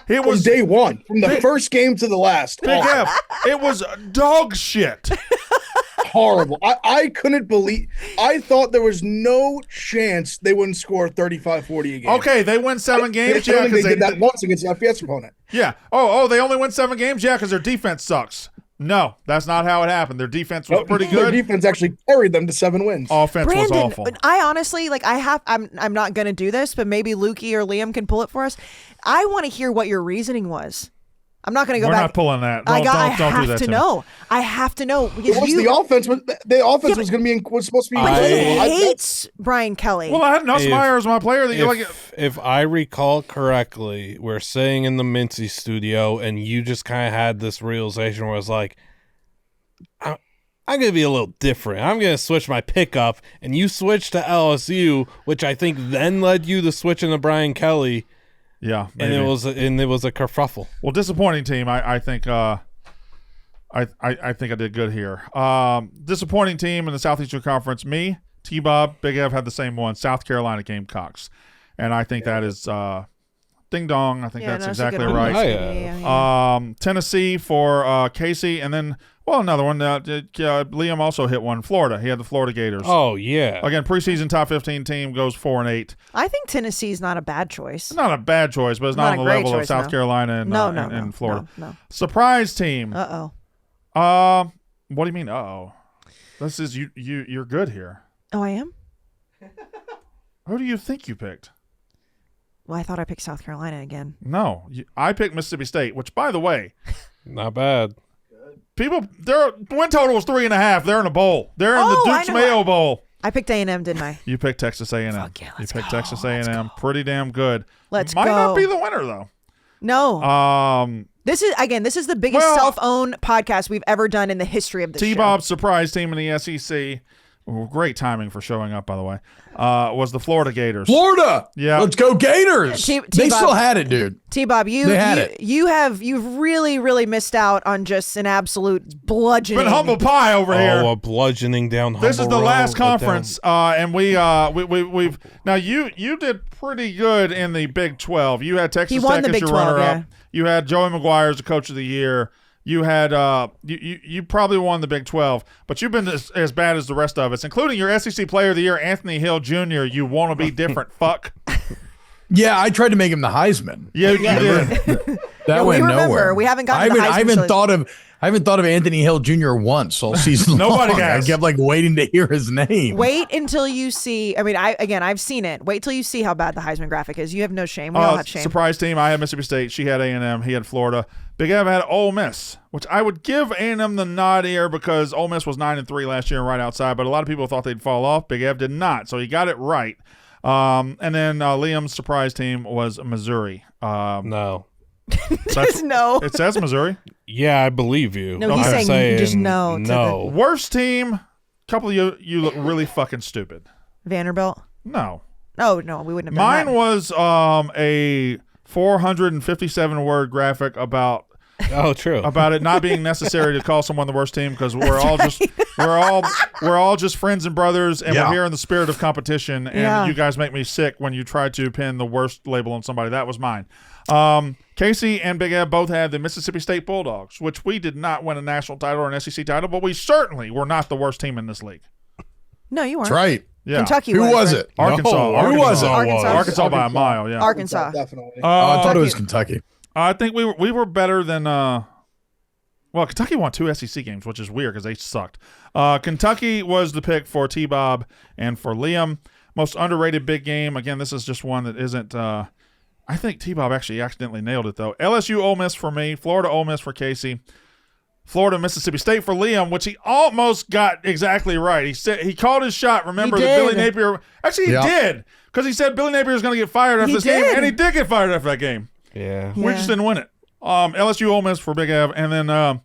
Speaker 1: It was
Speaker 3: From day one, from the first game to the last.
Speaker 1: Big F. It was dog shit.
Speaker 3: horrible. I couldn't believe. I thought there was no chance they wouldn't score 35, 40 a game.
Speaker 1: Okay, they win 7 games.
Speaker 3: I
Speaker 1: Yeah,
Speaker 3: think
Speaker 1: because
Speaker 3: they did that once against the FBS opponent.
Speaker 1: Yeah. Oh, they only win 7 games. Yeah, because their defense sucks. No, that's not how it happened. Their defense was pretty
Speaker 3: Their
Speaker 1: good.
Speaker 3: defense actually carried them to 7 wins.
Speaker 1: Offense was
Speaker 2: Brandon,
Speaker 1: awful.
Speaker 2: I honestly I'm not gonna do this, but maybe Lukey or Liam can pull it for us. I want to hear what your reasoning was. I'm not gonna go
Speaker 1: We're
Speaker 2: back.
Speaker 1: not pulling that.
Speaker 2: I
Speaker 1: Don't do
Speaker 2: have
Speaker 1: that
Speaker 2: to
Speaker 1: me.
Speaker 2: know. I have to know because
Speaker 3: It was the offense. Was going to be was supposed to be.
Speaker 2: But he
Speaker 3: I-
Speaker 2: hates Brian Kelly.
Speaker 1: Well, I had Nussmeier as my player. That you like.
Speaker 5: If I recall correctly, we're sitting in the Mincy studio, and you just kind of had this realization where it's like, I'm going to be a little different. I'm going to switch my pickup, and you switched to LSU, which I think then led you to switching to Brian Kelly.
Speaker 1: Yeah,
Speaker 5: and
Speaker 1: maybe.
Speaker 5: it was a kerfuffle.
Speaker 1: Well, disappointing team. I think. I think I did good here. Disappointing team in the Southeastern Conference. Me, T-Bob, Big Ev had the same one. South Carolina Gamecocks, and I think that is ding dong. I think that's exactly right.
Speaker 5: Yeah.
Speaker 1: Tennessee for Kayce, and then another one. Liam also hit one. Florida. He had the Florida Gators.
Speaker 5: Oh yeah.
Speaker 1: Again, preseason top 15 team goes 4-8.
Speaker 2: I think Tennessee's not a bad choice.
Speaker 1: It's not a bad choice, but it's not on
Speaker 2: a
Speaker 1: the
Speaker 2: great
Speaker 1: level of
Speaker 2: choice,
Speaker 1: South
Speaker 2: no.
Speaker 1: Carolina and Florida.
Speaker 2: No.
Speaker 1: Surprise team.
Speaker 2: Uh-oh.
Speaker 1: What do you mean? Uh-oh. This is you're good here.
Speaker 2: Oh, I am?
Speaker 1: Who do you think you picked?
Speaker 2: Well, I thought I picked South Carolina again.
Speaker 1: No, I picked Mississippi State, which, by the way,
Speaker 5: Not bad.
Speaker 1: their win total was 3.5. They're in a bowl. They're in the
Speaker 2: I
Speaker 1: Duke's
Speaker 2: know
Speaker 1: Mayo Bowl.
Speaker 2: I picked A&M, didn't I?
Speaker 1: You picked Texas A&M.
Speaker 2: Fuck yeah,
Speaker 1: you
Speaker 2: let's
Speaker 1: picked
Speaker 2: go,
Speaker 1: Texas
Speaker 2: let's
Speaker 1: A&M.
Speaker 2: go.
Speaker 1: Pretty damn good.
Speaker 2: Let's
Speaker 1: Might
Speaker 2: go.
Speaker 1: not be the winner though.
Speaker 2: No. This is the biggest self-owned podcast we've ever done in the history of the show.
Speaker 1: T-Bob's surprise team in the SEC. Great timing for showing up, by the way. Was the Florida Gators.
Speaker 6: Florida.
Speaker 1: Yeah.
Speaker 6: Let's go Gators.
Speaker 2: T-Bob.
Speaker 6: They still had it, dude.
Speaker 2: T-Bob,
Speaker 6: They had it.
Speaker 2: you've really, really missed out on just an absolute bludgeoning.
Speaker 1: Been humble pie over here.
Speaker 5: Oh, a bludgeoning down.
Speaker 1: This is the
Speaker 5: Humble
Speaker 1: last
Speaker 5: Road,
Speaker 1: conference, and we've now you did pretty good in the Big 12. You had Texas
Speaker 2: He won
Speaker 1: Tech
Speaker 2: the
Speaker 1: as
Speaker 2: Big
Speaker 1: your
Speaker 2: 12,
Speaker 1: runner-up.
Speaker 2: yeah.
Speaker 1: You had Joey McGuire as the coach of the year. You had you probably won the Big 12, but you've been as bad as the rest of us, including your SEC Player of the Year, Anthony Hill Jr. You want to be different, fuck.
Speaker 6: Yeah, I tried to make him the Heisman.
Speaker 1: Yeah, you did.
Speaker 6: That
Speaker 2: we
Speaker 6: went
Speaker 2: remember.
Speaker 6: nowhere.
Speaker 2: We haven't gotten the Heisman
Speaker 6: I haven't thought of Anthony Hill Jr. once all season
Speaker 1: Nobody
Speaker 6: long.
Speaker 1: has.
Speaker 6: I kept waiting to hear his name.
Speaker 2: Wait until you see. I mean, I've seen it. Wait till you see how bad the Heisman graphic is. You have no shame. We all have shame.
Speaker 1: Surprise team. I had Mississippi State. She had A&M. He had Florida. Big Ev had Ole Miss, which I would give A&M the nod here because Ole Miss was 9-3 last year and right outside, but a lot of people thought they'd fall off. Big Ev did not, so he got it right. And then Liam's surprise team was Missouri.
Speaker 5: No.
Speaker 2: No.
Speaker 1: It says Missouri.
Speaker 5: Yeah, I believe you.
Speaker 2: No, he's
Speaker 5: I'm
Speaker 2: saying just no to
Speaker 5: No.
Speaker 1: Worst team. Couple of you look really fucking stupid.
Speaker 2: Vanderbilt.
Speaker 1: No.
Speaker 2: Oh no, we wouldn't have done
Speaker 1: Mine
Speaker 2: that.
Speaker 1: was a 457 word graphic about
Speaker 5: Oh, true.
Speaker 1: about it not being necessary to call someone the worst team because we're all just friends and brothers, and we're here in the spirit of competition. And you guys make me sick when you try to pin the worst label on somebody. That was mine. Kayce and Big Ed both had the Mississippi State Bulldogs, which we did not win a national title or an SEC title, but we certainly were not the worst team in this league.
Speaker 2: No, you weren't.
Speaker 6: That's right.
Speaker 1: Yeah,
Speaker 2: Kentucky.
Speaker 6: Who was
Speaker 2: right?
Speaker 6: it?
Speaker 1: Arkansas.
Speaker 5: No,
Speaker 1: Arkansas.
Speaker 6: Who was it?
Speaker 1: Arkansas by a mile. Yeah.
Speaker 2: Arkansas.
Speaker 3: Definitely.
Speaker 6: I thought it was Kentucky.
Speaker 1: I think we were better than well, Kentucky won 2 SEC games, which is weird because they sucked. Kentucky was the pick for T-Bob and for Liam. Most underrated big game. Again, this is just one that isn't I think T-Bob actually accidentally nailed it though. LSU Ole Miss for me, Florida Ole Miss for Kayce. Florida Mississippi State for Liam, which he almost got exactly right. He said he called his shot. Remember
Speaker 2: He
Speaker 1: that
Speaker 2: did.
Speaker 1: Billy Napier actually he did because he said Billy Napier was going to get fired after
Speaker 2: He
Speaker 1: this game,
Speaker 2: did.
Speaker 1: and he did get fired after that game.
Speaker 5: Yeah.
Speaker 1: We just didn't win it. LSU Ole Miss for Big Ev, and then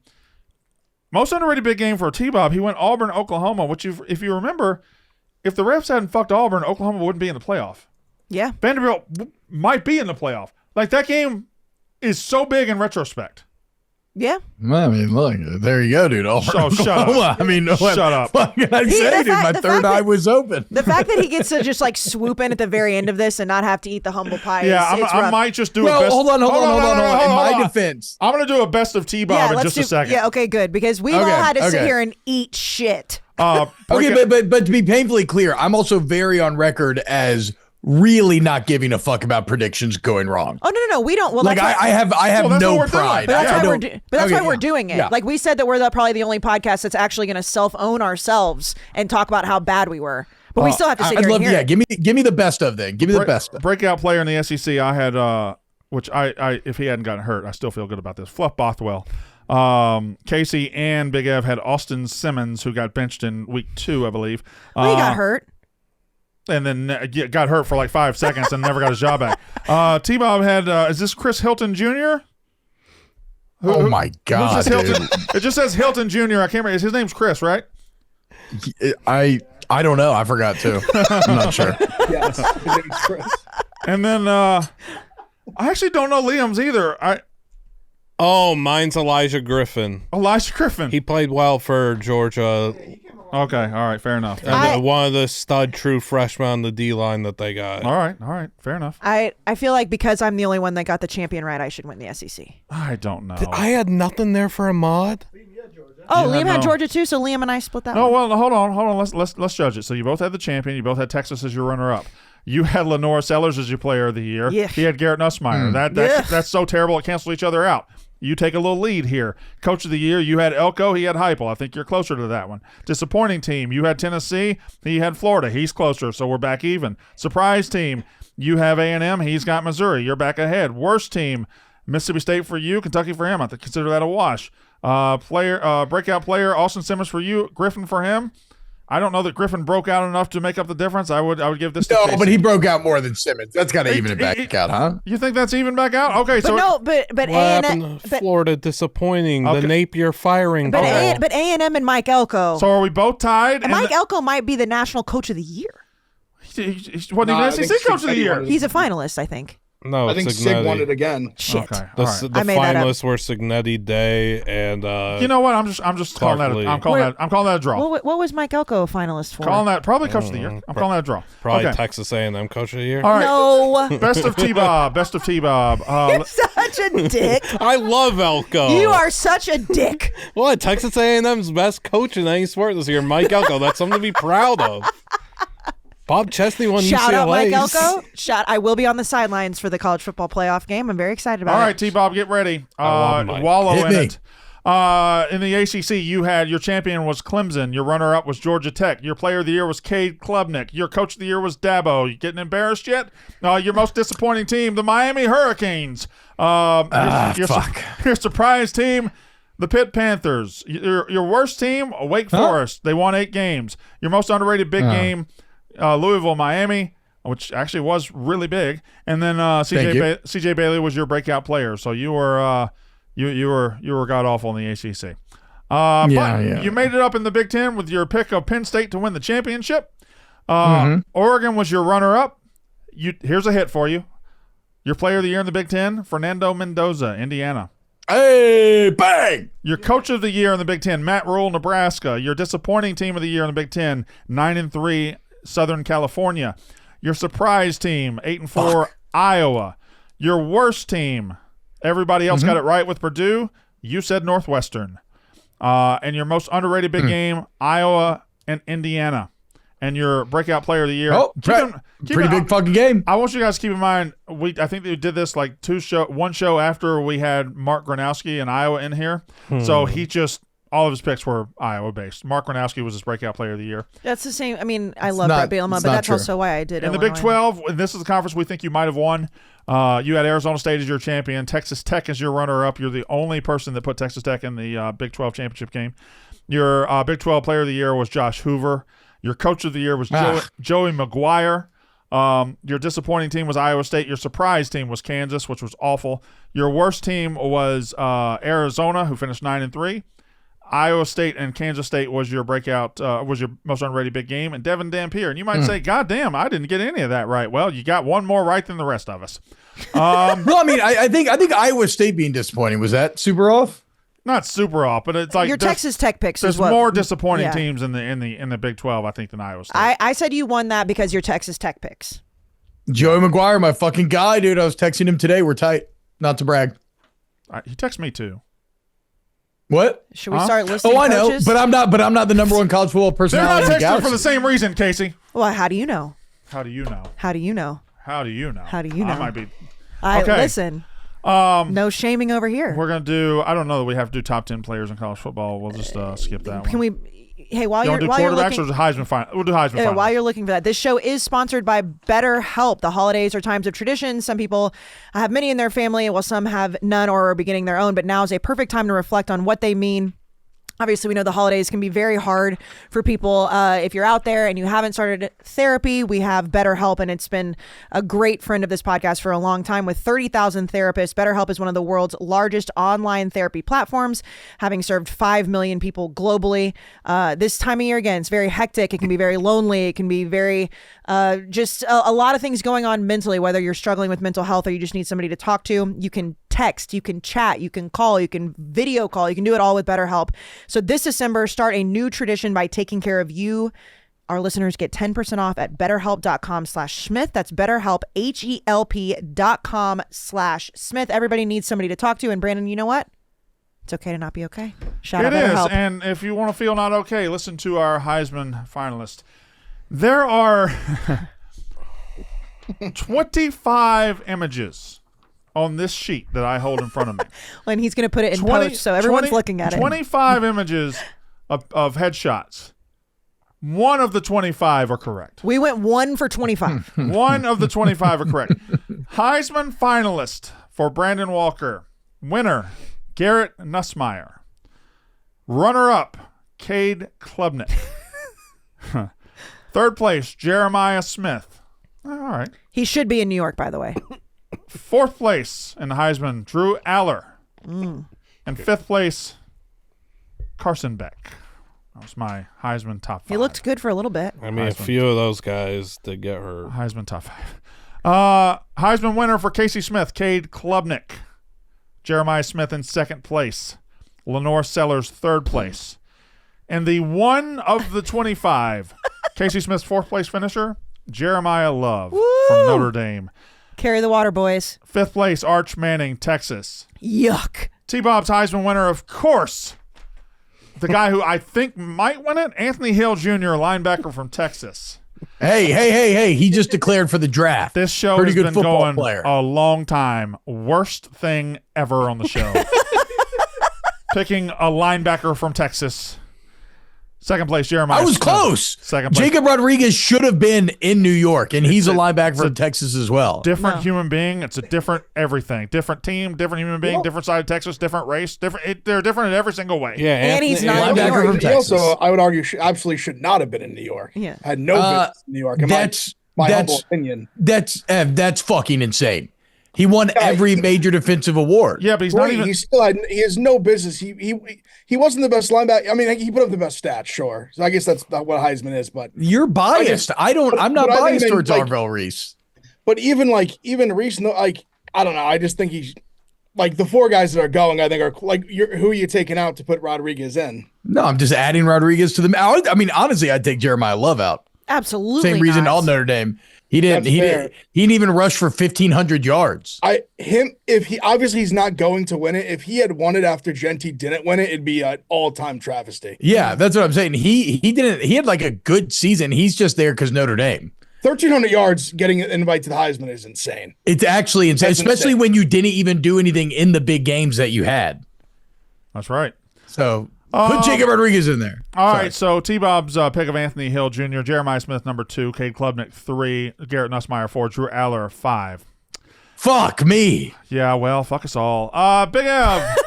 Speaker 1: most underrated big game for T-Bob. He went Auburn Oklahoma, which if you remember, if the refs hadn't fucked Auburn, Oklahoma wouldn't be in the playoff.
Speaker 2: Yeah.
Speaker 1: Vanderbilt might be in the playoff. Like that game is so big in retrospect.
Speaker 2: Yeah.
Speaker 6: I mean, look, there you go, dude.
Speaker 1: So shut up.
Speaker 6: I mean,
Speaker 1: Shut up.
Speaker 6: What can I say, dude? My third eye was open.
Speaker 2: The fact that he gets to just like swoop in at the very end of this and not have to eat the humble pie
Speaker 1: I might just do a
Speaker 6: Well,
Speaker 1: best.
Speaker 6: hold on. In my
Speaker 1: on.
Speaker 6: defense.
Speaker 1: I'm going to do a best of T-Bob in just a second.
Speaker 2: Yeah, okay, good. Because we've all had to sit here and eat shit.
Speaker 6: Okay, but to be painfully clear, I'm also very on record as really not giving a fuck about predictions going wrong.
Speaker 2: Oh no, we don't. Well,
Speaker 6: like I have no pride.
Speaker 2: But that's why we're doing it.
Speaker 6: Yeah.
Speaker 2: Like we said that we're probably the only podcast that's actually going to self-own ourselves and talk about how bad we were. But we still have to sit here and hear it.
Speaker 6: Give me the best of then. Give me the best.
Speaker 1: Breakout player in the SEC. I had which I if he hadn't gotten hurt, I still feel good about this. Fluff Bothwell. Kayce and Big Ev had Austin Simmons, who got benched in week 2, I believe.
Speaker 2: He got hurt.
Speaker 1: And then got hurt for like 5 seconds and never got his job back. T-Bob had, is this Chris Hilton Jr.?
Speaker 6: Oh my God, dude.
Speaker 1: It just says Hilton Jr. I can't remember. His name's Chris, right?
Speaker 6: I don't know. I forgot to. I'm not sure.
Speaker 3: Yes, his name's Chris.
Speaker 1: And then I actually don't know Liam's either.
Speaker 5: Mine's Elijah Griffin.
Speaker 1: Elijah Griffin.
Speaker 5: He played well for Georgia.
Speaker 1: Okay, all right, fair enough.
Speaker 5: And one of the stud true freshmen on the D-line that they got.
Speaker 1: All right, fair enough.
Speaker 2: I feel like because I'm the only one that got the champion right, I should win the SEC.
Speaker 1: I don't know.
Speaker 5: I had nothing there for a mod.
Speaker 2: Oh, Liam had Georgia too, so Liam and I split that
Speaker 1: No,
Speaker 2: one.
Speaker 1: well, hold on. Let's judge it. So you both had the champion. You both had Texas as your runner-up. You had Lenora Sellers as your player of the year.
Speaker 2: Yeah.
Speaker 1: He had Garrett Nussmeier. That's so terrible it canceled each other out. You take a little lead here. Coach of the year, you had Elko, he had Heupel. I think you're closer to that one. Disappointing team, you had Tennessee, he had Florida. He's closer, so we're back even. Surprise team, you have A&M, he's got Missouri. You're back ahead. Worst team, Mississippi State for you, Kentucky for him. I consider that a wash. Breakout player, Austin Simmons for you, Griffin for him. I don't know that Griffin broke out enough to make up the difference. I would give this to Kayce.
Speaker 6: But he broke out more than Simmons. That's got to even it back out, huh?
Speaker 1: You think that's even back out? Okay,
Speaker 2: but
Speaker 5: what happened to Florida disappointing?
Speaker 1: Okay.
Speaker 5: The Napier firing.
Speaker 2: But A&M and Mike Elko.
Speaker 1: So are we both tied?
Speaker 2: And Mike Elko might be the national coach of the year.
Speaker 1: He's what the SEC coach of the year.
Speaker 2: He's a finalist, I think.
Speaker 5: No,
Speaker 3: I think Sig won it again.
Speaker 2: Shit.
Speaker 1: Okay,
Speaker 5: The
Speaker 1: all right.
Speaker 5: finalists were Signetti, Day, and
Speaker 1: you know what? I'm just calling that. I'm calling that a draw.
Speaker 2: What was Mike Elko a finalist for?
Speaker 1: Calling that probably coach of the year. I'm calling that a draw.
Speaker 5: probably
Speaker 1: Okay.
Speaker 5: Texas A&M coach of the year.
Speaker 1: All right.
Speaker 2: No.
Speaker 1: Best of T-Bob.
Speaker 2: You're such a dick.
Speaker 5: I love Elko.
Speaker 2: You are such a dick.
Speaker 5: What? Texas A&M's best coach in any sport this year, Mike Elko. That's something to be proud of. Bob Chesney won
Speaker 2: Shout out Mike
Speaker 5: UCLA's.
Speaker 2: Elko. I will be on the sidelines for the college football playoff game. I'm very excited about it.
Speaker 1: All right, T-Bob, get ready.
Speaker 5: love Mike.
Speaker 1: Wallow
Speaker 6: Hit
Speaker 1: in
Speaker 6: me.
Speaker 1: it. In the ACC, you had your champion was Clemson. Your runner-up was Georgia Tech. Your player of the year was Cade Klubnik. Your coach of the year was Dabo. You getting embarrassed yet? Your most disappointing team, the Miami Hurricanes.
Speaker 6: Fuck.
Speaker 1: Your surprise team, the Pitt Panthers. Your worst team, Wake Forest. They won 8 games. Your most underrated big game, Louisville, Miami, which actually was really big. And then CJ Bailey was your breakout player. So you were you were god awful in the ACC. But you made it up in the Big Ten with your pick of Penn State to win the championship. Oregon was your runner-up. Here's a hit for you. Your player of the year in the Big Ten, Fernando Mendoza, Indiana.
Speaker 6: Hey, bang!
Speaker 1: Your coach of the year in the Big Ten, Matt Rule, Nebraska. Your disappointing team of the year in the Big Ten, 9-3, Southern California. Your surprise team, 8-4, Iowa. Your worst team, everybody else got it right with Purdue. You said Northwestern. And your most underrated big game, Iowa and Indiana. And your breakout player of the year.
Speaker 6: Pretty big fucking game.
Speaker 1: I want you guys to keep in mind, I think they did this like one show after we had Mark Gronowski in Iowa in here. So all of his picks were Iowa-based. Mark Gronowski was his breakout player of the year.
Speaker 2: That's the same. I mean, I love Brett Bielema, but that's also why I did
Speaker 1: in the Big 12, and this is the conference we think you might have won. You had Arizona State as your champion. Texas Tech as your runner-up. You're the only person that put Texas Tech in the Big 12 championship game. Your Big 12 player of the year was Josh Hoover. Your coach of the year was Joey McGuire. Your disappointing team was Iowa State. Your surprise team was Kansas, which was awful. Your worst team was Arizona, who finished 9-3. Iowa State and Kansas State was your breakout, was your most unrated big game, and Devin Dampier. And you might say, God damn, I didn't get any of that right. Well, you got one more right than the rest of us.
Speaker 6: Well, I mean, I think Iowa State being disappointing, was that super off?
Speaker 1: not super off, but it's like
Speaker 2: your Texas Tech picks.
Speaker 1: There's
Speaker 2: is what,
Speaker 1: more disappointing
Speaker 2: yeah.
Speaker 1: teams in the Big 12, I think, than Iowa State.
Speaker 2: I said you won that because your Texas Tech picks.
Speaker 6: Joey McGuire, my fucking guy, dude. I was texting him today. We're tight. Not to brag.
Speaker 1: He texted me too.
Speaker 6: What?
Speaker 2: Should we start listing
Speaker 6: I know,
Speaker 2: coaches?
Speaker 6: but I'm not the number one college football
Speaker 1: They're
Speaker 6: personality
Speaker 1: not
Speaker 6: in the
Speaker 1: texting
Speaker 6: galaxy.
Speaker 1: for the same reason, Kayce.
Speaker 2: Well, how do you know?
Speaker 1: How do you know?
Speaker 2: How do you know?
Speaker 1: How do you know?
Speaker 2: How do you know?
Speaker 1: I might be.
Speaker 2: Okay. Listen. No shaming over here.
Speaker 1: We're gonna do. I don't know that we have to do top 10 players in college football. We'll just skip that one.
Speaker 2: Can we? Hey, while
Speaker 1: You
Speaker 2: you're
Speaker 1: want to do
Speaker 2: while you're
Speaker 1: quarterbacks
Speaker 2: looking,
Speaker 1: or Heisman final? We'll do Heisman final.
Speaker 2: while you're looking for that, this show is sponsored by BetterHelp. The holidays are times of tradition. Some people have many in their family, while some have none or are beginning their own. But now is a perfect time to reflect on what they mean. Obviously, we know the holidays can be very hard for people. If you're out there and you haven't started therapy, we have BetterHelp, and it's been a great friend of this podcast for a long time. With 30,000 therapists, BetterHelp is one of the world's largest online therapy platforms, having served 5 million people globally. This time of year, again, it's very hectic. It can be very lonely. It can be very just a lot of things going on mentally, whether you're struggling with mental health or you just need somebody to talk to. You can text, you can chat, you can call, you can video call, you can do it all with BetterHelp. So this December, start a new tradition by taking care of you. Our listeners get 10% off at betterhelp.com/Smith. That's BetterHelp, HELP.com/Smith. Everybody needs somebody to talk to. And Brandon, you know what? It's okay to not be okay. Shout out BetterHelp.
Speaker 1: And if you want to feel not okay, listen to our Heisman finalist. There are 25 images on this sheet that I hold in front of me.
Speaker 2: And he's going to put it in post, so everyone's looking at it.
Speaker 1: 25 images of headshots. One of the 25 are correct.
Speaker 2: We went 1 for 25.
Speaker 1: One of the 25 are correct. Heisman finalist for Brandon Walker. Winner, Garrett Nussmeier. Runner-up, Cade Klubnik. Third place, Jeremiah Smith. All right.
Speaker 2: He should be in New York, by the way.
Speaker 1: Fourth place in the Heisman, Drew Aller. And fifth place, Carson Beck. That was my Heisman top 5.
Speaker 2: He looked good for a little bit.
Speaker 5: I mean, a few of those guys did get hurt.
Speaker 1: Heisman top 5. Heisman winner for Kayce Smith, Cade Klubnik. Jeremiah Smith in second place. Lenore Sellers, third place. And the one of the 25, Kayce Smith's fourth place finisher, Jeremiah Love from Notre Dame.
Speaker 2: Carry the water, boys.
Speaker 1: Fifth place, Arch Manning, Texas.
Speaker 2: Yuck.
Speaker 1: T-Bob's Heisman winner, of course, the guy who I think might win it, Anthony Hill Jr., linebacker from Texas.
Speaker 6: Hey. He just declared for the draft.
Speaker 1: This show
Speaker 6: Pretty
Speaker 1: has
Speaker 6: good
Speaker 1: been
Speaker 6: football
Speaker 1: going
Speaker 6: player.
Speaker 1: a long time. Worst thing ever on the show. Picking a linebacker from Texas. Second place, Jeremiah
Speaker 6: I was
Speaker 1: Smith.
Speaker 6: close.
Speaker 1: Second place.
Speaker 6: Jacob Rodriguez should have been in New York, and he's a linebacker from Texas as well.
Speaker 1: Different human being. It's a different everything. Different team, different human being, different side of Texas, different race. They're different in every single way.
Speaker 5: Yeah,
Speaker 2: And he's not in New
Speaker 6: linebacker
Speaker 2: York.
Speaker 6: from
Speaker 3: He
Speaker 6: Texas.
Speaker 3: also, I would argue, absolutely should not have been in New York.
Speaker 2: Yeah.
Speaker 3: Had no business in New York. In my humble opinion.
Speaker 6: That's fucking insane. He won every major defensive award.
Speaker 1: Yeah, but he's not even.
Speaker 3: He has no business. He wasn't the best linebacker. I mean, he put up the best stats, sure. So I guess that's not what Heisman is, but
Speaker 6: You're biased. I'm not
Speaker 3: but I think
Speaker 6: biased
Speaker 3: then,
Speaker 6: towards
Speaker 3: like-
Speaker 6: Arvell Reese.
Speaker 3: but even Reese, I don't know. I just think he's like the 4 guys that are going. I think are like who are you taking out to put Rodriguez in?
Speaker 6: No, I'm just adding Rodriguez to the. I mean, honestly, I'd take Jeremiah Love out.
Speaker 2: Absolutely.
Speaker 6: Same reason
Speaker 2: not.
Speaker 6: all Notre Dame. He didn't.
Speaker 3: That's fair.
Speaker 6: He didn't even rush for 1,500 yards.
Speaker 3: If he obviously he's not going to win it. If he had won it after Genty didn't win it, it'd be an all-time travesty.
Speaker 6: Yeah, that's what I'm saying. He didn't. He had like a good season. He's just there because Notre Dame.
Speaker 3: 1,300 yards getting an invite to the Heisman is insane.
Speaker 6: It's actually insane,
Speaker 3: That's
Speaker 6: especially
Speaker 3: insane.
Speaker 6: when you didn't even do anything in the big games that you had.
Speaker 1: That's right.
Speaker 6: So put Jacob Rodriguez in there.
Speaker 1: All right, so T-Bob's pick of Anthony Hill Jr., Jeremiah Smith, number 2, Cade Klubnik, 3, Garrett Nussmeier, 4, Drew Aller, 5.
Speaker 6: Fuck me.
Speaker 1: Yeah, well, fuck us all. Big Ev,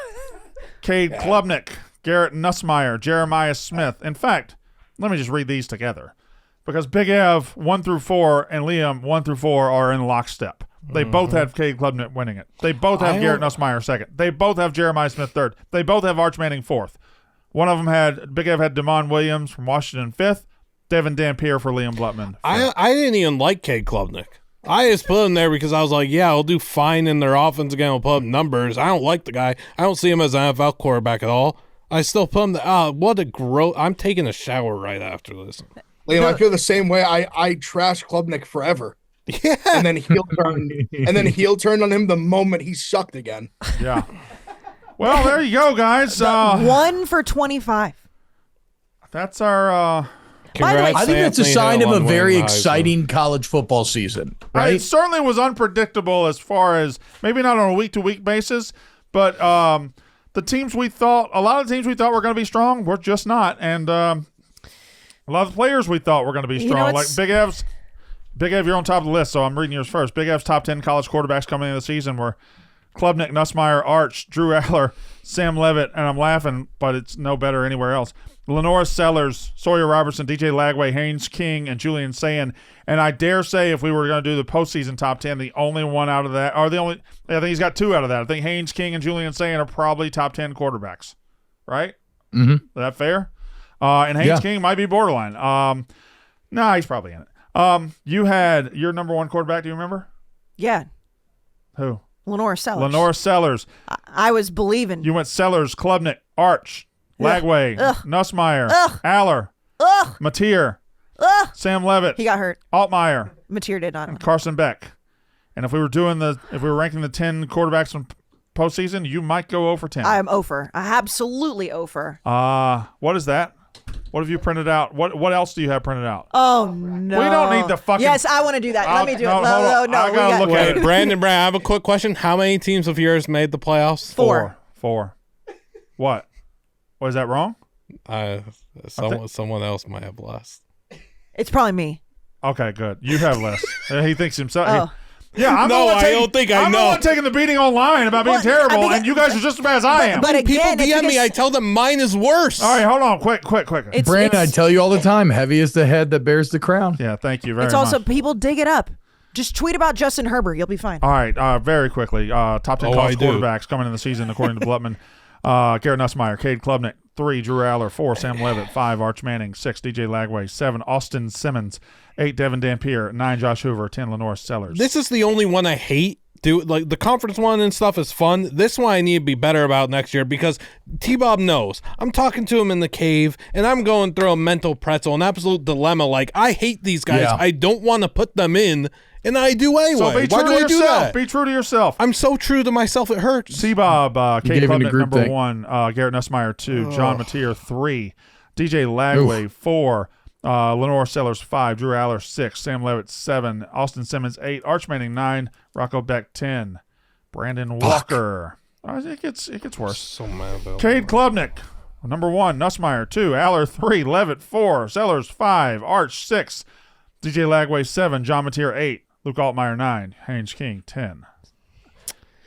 Speaker 1: Cade Klubnik, Garrett Nussmeier, Jeremiah Smith. In fact, let me just read these together because Big Ev 1 through 4 and Liam 1 through 4 are in lockstep. They both have Cade Klubnik winning it. They both have Garrett Nussmeier second. They both have Jeremiah Smith third. They both have Arch Manning fourth. One of them had Big Ev had Damon Williams from Washington fifth. Devin Dampier for Liam Blutman.
Speaker 5: I didn't even like Cade Klubnik. I just put him there because I was like, yeah, I'll do fine in their offense again. I'll put up numbers. I don't like the guy. I don't see him as an NFL quarterback at all. I still put him there. What a gross. I'm taking a shower right after this.
Speaker 3: Liam, I feel the same way. I trashed Klubnik forever.
Speaker 5: Yeah.
Speaker 3: And then heel turned on him the moment he sucked again.
Speaker 1: Yeah. Well, there you go, guys.
Speaker 2: 1 for 25.
Speaker 1: That's our.
Speaker 2: By the way,
Speaker 6: I think that's a
Speaker 5: Anthony
Speaker 6: sign of
Speaker 5: Hill
Speaker 6: a
Speaker 5: on
Speaker 6: very
Speaker 5: winning Heisman.
Speaker 6: exciting college football season,
Speaker 1: It
Speaker 6: right?
Speaker 1: certainly was unpredictable as far as maybe not on a week-to-week basis, but the teams a lot of the teams we thought were going to be strong were just not, and a lot of the players we thought were going to be strong, like Big Ev's. Big Ev, you're on top of the list, so I'm reading yours first. Big Ev's top 10 college quarterbacks coming into the season were Klubnik, Nussmeier, Arch, Drew Aller, Sam Levitt, and I'm laughing, but it's no better anywhere else. Lenora Sellers, Sawyer Robertson, DJ Lagway, Haynes King, and Julian Sayin. And I dare say if we were going to do the postseason top 10, the only one out of that, I think he's got 2 out of that. I think Haynes King and Julian Sayin are probably top 10 quarterbacks, right?
Speaker 6: Mm-hmm.
Speaker 1: Is that fair? And Haynes King might be borderline. No, he's probably in it. You had your number 1 quarterback, do you remember?
Speaker 2: Yeah.
Speaker 1: Who?
Speaker 2: Lenora Sellers.
Speaker 1: Lenora Sellers.
Speaker 2: I was believing.
Speaker 1: You went Sellers, Klubnik, Arch, Lagway, Nussmeier, Aller, Mateer, Sam Levitt,
Speaker 2: He got hurt.
Speaker 1: Altmaier,
Speaker 2: Mateer did not.
Speaker 1: Carson Beck. And if we were ranking the 10 quarterbacks from postseason, you might go 0 for 10.
Speaker 2: I'm over. Absolutely over.
Speaker 1: What is that? What have you printed out? What else do you have printed out?
Speaker 2: Oh no.
Speaker 1: We don't need the fucking.
Speaker 2: Yes, I want to do that. Let me do it.
Speaker 1: hold on.
Speaker 2: No.
Speaker 1: I gotta look at it.
Speaker 5: Brandon, I have a quick question. How many teams of yours made the playoffs?
Speaker 2: 4.
Speaker 1: What? Was that wrong?
Speaker 5: Someone else might have less.
Speaker 2: It's probably me.
Speaker 1: Okay, good. You have less. He thinks himself.
Speaker 2: Oh.
Speaker 1: Yeah, I'm
Speaker 5: No,
Speaker 1: the one
Speaker 5: I don't think I
Speaker 1: I'm
Speaker 5: know.
Speaker 1: the one taking the beating online about being
Speaker 2: Well,
Speaker 1: terrible,
Speaker 2: I think
Speaker 1: and you guys are just as bad as I am.
Speaker 2: But
Speaker 5: People
Speaker 2: again, it's
Speaker 5: DM me,
Speaker 2: because-
Speaker 5: I tell them mine is worse.
Speaker 1: All right, hold on. Quick.
Speaker 6: Brandon, I tell you all the time, heavy is the head that bears the crown.
Speaker 1: Yeah, thank you very
Speaker 2: It's
Speaker 1: much.
Speaker 2: also people dig it up. Just tweet about Justin Herbert. You'll be fine.
Speaker 1: All right, very quickly. Top 10 college
Speaker 5: I do.
Speaker 1: quarterbacks coming in the season, according to Blutman. Garrett Nussmeier, Cade Klubnik, 3, Drew Aller, 4, Sam Levitt, 5, Arch Manning, 6, DJ Lagway, 7, Austin Simmons, 8, Devin Dampier, 9, Josh Hoover, 10, Lenore Sellers.
Speaker 5: This is the only one I hate. Like the conference one and stuff is fun. This one I need to be better about next year because T-Bob knows. I'm talking to him in the cave and I'm going through a mental pretzel, an absolute dilemma. Like, I hate these guys.
Speaker 6: Yeah.
Speaker 5: I don't want to put them in, and I do anyway.
Speaker 1: So be
Speaker 5: Why
Speaker 1: true
Speaker 5: do
Speaker 1: to
Speaker 5: I do
Speaker 1: yourself.
Speaker 5: that?
Speaker 1: Be true to yourself.
Speaker 5: I'm so true to myself, it hurts.
Speaker 1: T-Bob, Cade
Speaker 6: gave him the
Speaker 1: Klubnik,
Speaker 6: group
Speaker 1: number
Speaker 6: thing.
Speaker 1: 1, Garrett Nussmeier, 2, John Mateer, 3, DJ Lagway, 4, Lenore Sellers, 5, Drew Aller, 6, Sam Levitt, 7, Austin Simmons, 8, Arch Manning, 9, Rocco Beck, 10, Brandon Walker. It gets worse.
Speaker 5: So mad about
Speaker 1: Cade Klubnik, number 1, Nussmeier, 2, Aller, 3, Levitt, 4, Sellers, 5, Arch, 6, DJ Lagway, 7, John Mateer, 8, Luke Altmaier, 9, Haynes King, 10.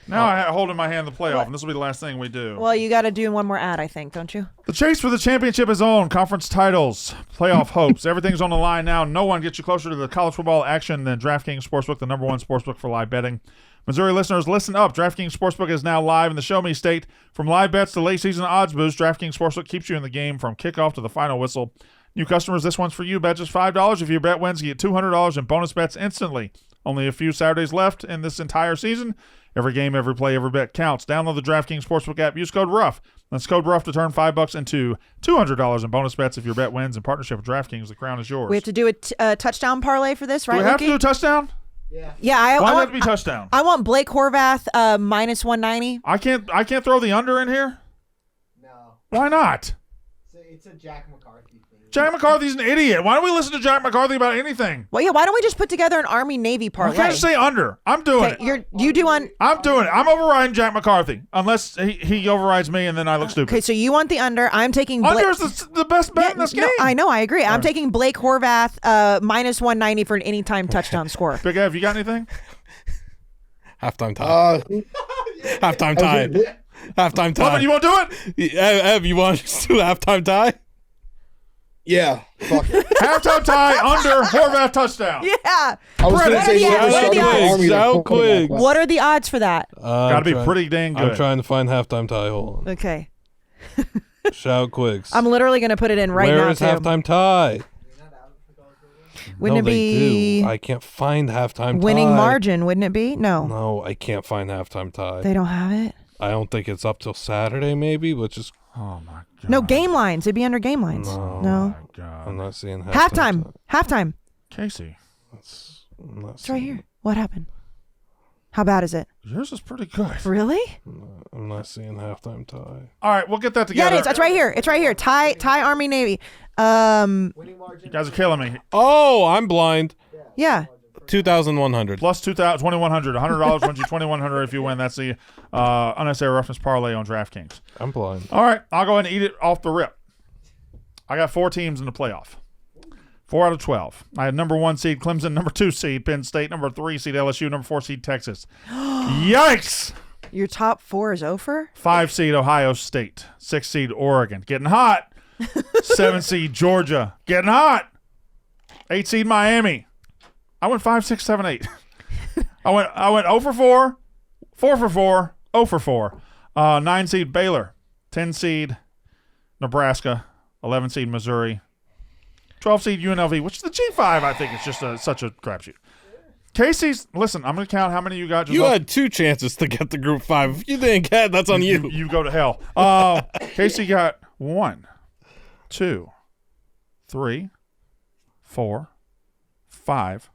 Speaker 1: Now I hold in my hand the playoff, and this will be the last thing we do.
Speaker 2: Well, you got to do one more ad, I think, don't you?
Speaker 1: The chase for the championship is on. Conference titles, playoff hopes. Everything's on the line now. No one gets you closer to the college football action than DraftKings Sportsbook, the number 1 sportsbook for live betting. Missouri listeners, listen up. DraftKings Sportsbook is now live in the Show Me State. From live bets to late season odds boost, DraftKings Sportsbook keeps you in the game from kickoff to the final whistle. New customers, this one's for you. Bet just $5. If your bet wins, you get $200 in bonus bets instantly. Only a few Saturdays left in this entire season. Every game, every play, every bet counts. Download the DraftKings Sportsbook app. Use code RUFF. That's code RUFF to turn $5 into $200 in bonus bets if your bet wins. In partnership with DraftKings, the crown is yours.
Speaker 2: We have to do a touchdown parlay for this, right,
Speaker 1: Do we have to
Speaker 2: Lukey?
Speaker 1: do a touchdown?
Speaker 2: Yeah, I
Speaker 1: Why
Speaker 2: want
Speaker 1: would it be touchdown?
Speaker 2: I want Blake Horvath minus 190.
Speaker 1: I can't throw the under in here?
Speaker 4: No,
Speaker 1: Why not?
Speaker 4: it's a Jack McCarthy thing.
Speaker 1: Jack McCarthy's an idiot. Why don't we listen to Jack McCarthy about anything?
Speaker 2: Well, yeah, why don't we just put together an Army-Navy
Speaker 1: You
Speaker 2: parlay?
Speaker 1: can't say under. I'm doing
Speaker 2: Okay,
Speaker 1: it.
Speaker 2: you do on.
Speaker 1: I'm doing it. I'm overriding Jack McCarthy. Unless he overrides me and then I look stupid.
Speaker 2: Okay, so you want the under. I'm taking Blake.
Speaker 1: Under is the best bet in this game.
Speaker 2: No, I know, I agree. I'm taking Blake Horvath minus 190 for an anytime touchdown score.
Speaker 1: Big Ev, you got anything?
Speaker 5: Halftime tie. Halftime tie. Halftime tie.
Speaker 1: Lovin, you won't do it?
Speaker 5: Ev, you want us to do halftime tie?
Speaker 3: Yeah, fuck it.
Speaker 1: Halftime tie, under, Horvath touchdown.
Speaker 2: Yeah.
Speaker 3: I was
Speaker 2: Brett,
Speaker 3: going to
Speaker 2: what
Speaker 3: say
Speaker 2: are the
Speaker 3: whoever
Speaker 2: odds?
Speaker 3: started the
Speaker 2: What are the
Speaker 3: Army,
Speaker 5: odds?
Speaker 3: they're
Speaker 5: Quick.
Speaker 3: quarterback.
Speaker 2: What are the odds for that?
Speaker 1: Got to be pretty dang good.
Speaker 5: I'm trying to find halftime tie. Hold on.
Speaker 2: Okay.
Speaker 5: Shout Quigs.
Speaker 2: I'm literally going to put it in right
Speaker 5: Where
Speaker 2: now,
Speaker 5: is
Speaker 2: too.
Speaker 5: halftime tie?
Speaker 2: Wouldn't it be
Speaker 5: I can't find halftime
Speaker 2: winning
Speaker 5: tie.
Speaker 2: margin? Wouldn't it be? No.
Speaker 5: No, I can't find halftime tie.
Speaker 2: They don't have it?
Speaker 5: I don't think it's up till Saturday, maybe, which is.
Speaker 1: Oh my god.
Speaker 2: No, game lines. It'd be under game lines.
Speaker 5: No.
Speaker 1: God.
Speaker 5: I'm not seeing halftime.
Speaker 2: Halftime.
Speaker 1: Kayce,
Speaker 5: I'm not
Speaker 2: It's right here. What happened? How bad is it?
Speaker 1: yours is pretty good.
Speaker 2: Really?
Speaker 5: I'm not seeing halftime tie.
Speaker 1: All right, we'll get that
Speaker 2: Yeah,
Speaker 1: together.
Speaker 2: it is. It's right here. It's right here. Tie Army Navy.
Speaker 4: Winning margin.
Speaker 1: You guys are killing me.
Speaker 5: Oh, I'm blind.
Speaker 2: Yeah.
Speaker 5: 2,100.
Speaker 1: Plus 2,100, $100 wins you 2,100 if you win. That's the unnecessary roughness parlay on DraftKings.
Speaker 5: I'm blind.
Speaker 1: All right, I'll go ahead and eat it off the rip. I got 4 teams in the playoff. 4 out of 12. I had number 1 seed Clemson, number 2 seed Penn State, number 3 seed LSU, number 4 seed Texas. Yikes!
Speaker 2: Your top 4 is over?
Speaker 1: 5 seed Ohio State, 6 seed Oregon, getting hot. 7 seed Georgia, getting hot. 8 seed Miami. I went 5, 6, 7, 8. I went 0 for 4, 4 for 4, 0 for 4. 9 seed Baylor, 10 seed Nebraska, 11 seed Missouri, 12 seed UNLV, which the G5 I think is just such a crapshoot. Casey's, listen, I'm going to count how many you got.
Speaker 5: You had 2 chances to get the group 5. If you didn't get, that's on you.
Speaker 1: You go to hell. Kayce got 1, 2, 3, 4, 5,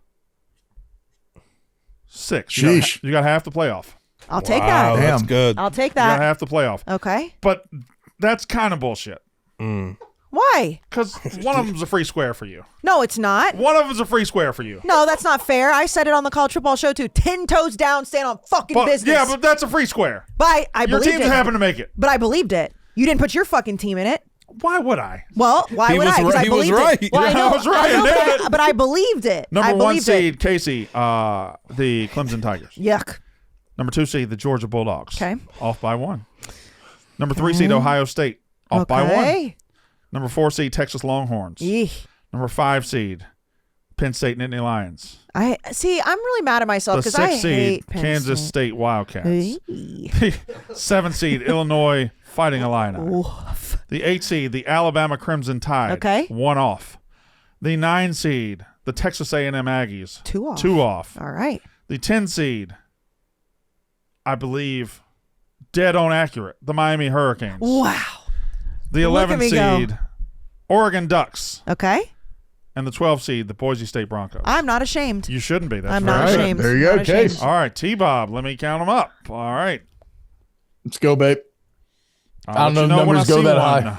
Speaker 1: 6.
Speaker 6: Sheesh.
Speaker 1: You got half the playoff.
Speaker 2: I'll take
Speaker 5: Wow,
Speaker 2: that.
Speaker 5: that's
Speaker 6: Damn.
Speaker 5: good.
Speaker 2: I'll take
Speaker 1: You got
Speaker 2: that.
Speaker 1: half the playoff.
Speaker 2: Okay.
Speaker 1: But that's kind of bullshit.
Speaker 2: Why?
Speaker 1: Because one of them's a free square for you.
Speaker 2: No, it's not.
Speaker 1: One of them's a free square for you.
Speaker 2: No, that's not fair. I said it on the College Football Show too. 10 toes down, stand on fucking
Speaker 1: But,
Speaker 2: business.
Speaker 1: yeah, but that's a free square.
Speaker 2: But I
Speaker 1: Your
Speaker 2: believed
Speaker 1: teams
Speaker 2: it.
Speaker 1: happen to make it.
Speaker 2: But I believed it. You didn't put your fucking team in it.
Speaker 1: Why would I?
Speaker 2: Well, why
Speaker 5: He
Speaker 2: would
Speaker 5: was
Speaker 2: I? 'Cause
Speaker 5: right.
Speaker 2: I
Speaker 5: He was
Speaker 2: believed
Speaker 5: right.
Speaker 2: it. Well, I
Speaker 1: Yeah,
Speaker 2: know,
Speaker 1: I was right.
Speaker 2: I know,
Speaker 1: Nailed it.
Speaker 2: but I believed it.
Speaker 1: Number
Speaker 2: I
Speaker 1: 1
Speaker 2: believed
Speaker 1: seed, Kayce, the Clemson Tigers.
Speaker 2: Yuck.
Speaker 1: Number 2 seed, the Georgia Bulldogs.
Speaker 2: Okay.
Speaker 1: Off by 1. Number 3 seed, Ohio State. Off by 1.
Speaker 2: Okay.
Speaker 1: Number 4 seed, Texas Longhorns.
Speaker 2: Eek.
Speaker 1: Number 5 seed, Penn State Nittany Lions.
Speaker 2: I see. I'm really mad at myself
Speaker 1: The
Speaker 2: because I
Speaker 1: 6th seed,
Speaker 2: hate Penn
Speaker 1: Kansas State Wildcats.
Speaker 2: Eek.
Speaker 1: 7th seed, Illinois Fighting Illini.
Speaker 2: Oof.
Speaker 1: The 8th seed, the Alabama Crimson Tide.
Speaker 2: Okay.
Speaker 1: 1 off. The 9 seed, the Texas A&M Aggies.
Speaker 2: 2 off.
Speaker 1: 2 off.
Speaker 2: All right.
Speaker 1: The 10 seed, I believe, dead on accurate, the Miami Hurricanes.
Speaker 2: Wow.
Speaker 1: The
Speaker 2: Look at
Speaker 1: 11
Speaker 2: me go.
Speaker 1: seed, Oregon Ducks.
Speaker 2: Okay.
Speaker 1: And the 12 seed, the Boise State Broncos.
Speaker 2: I'm not ashamed.
Speaker 1: You shouldn't be. That's
Speaker 2: I'm
Speaker 1: very
Speaker 2: not
Speaker 1: good.
Speaker 2: ashamed.
Speaker 6: There you go,
Speaker 2: Not ashamed.
Speaker 6: Kayce.
Speaker 1: All right, T-Bob, let me count them up. All right.
Speaker 6: Let's go, babe.
Speaker 1: I'll
Speaker 6: I don't
Speaker 1: let
Speaker 6: know
Speaker 1: you
Speaker 6: if
Speaker 1: when
Speaker 6: numbers
Speaker 1: I
Speaker 6: go
Speaker 1: see
Speaker 6: that
Speaker 1: one.
Speaker 6: high.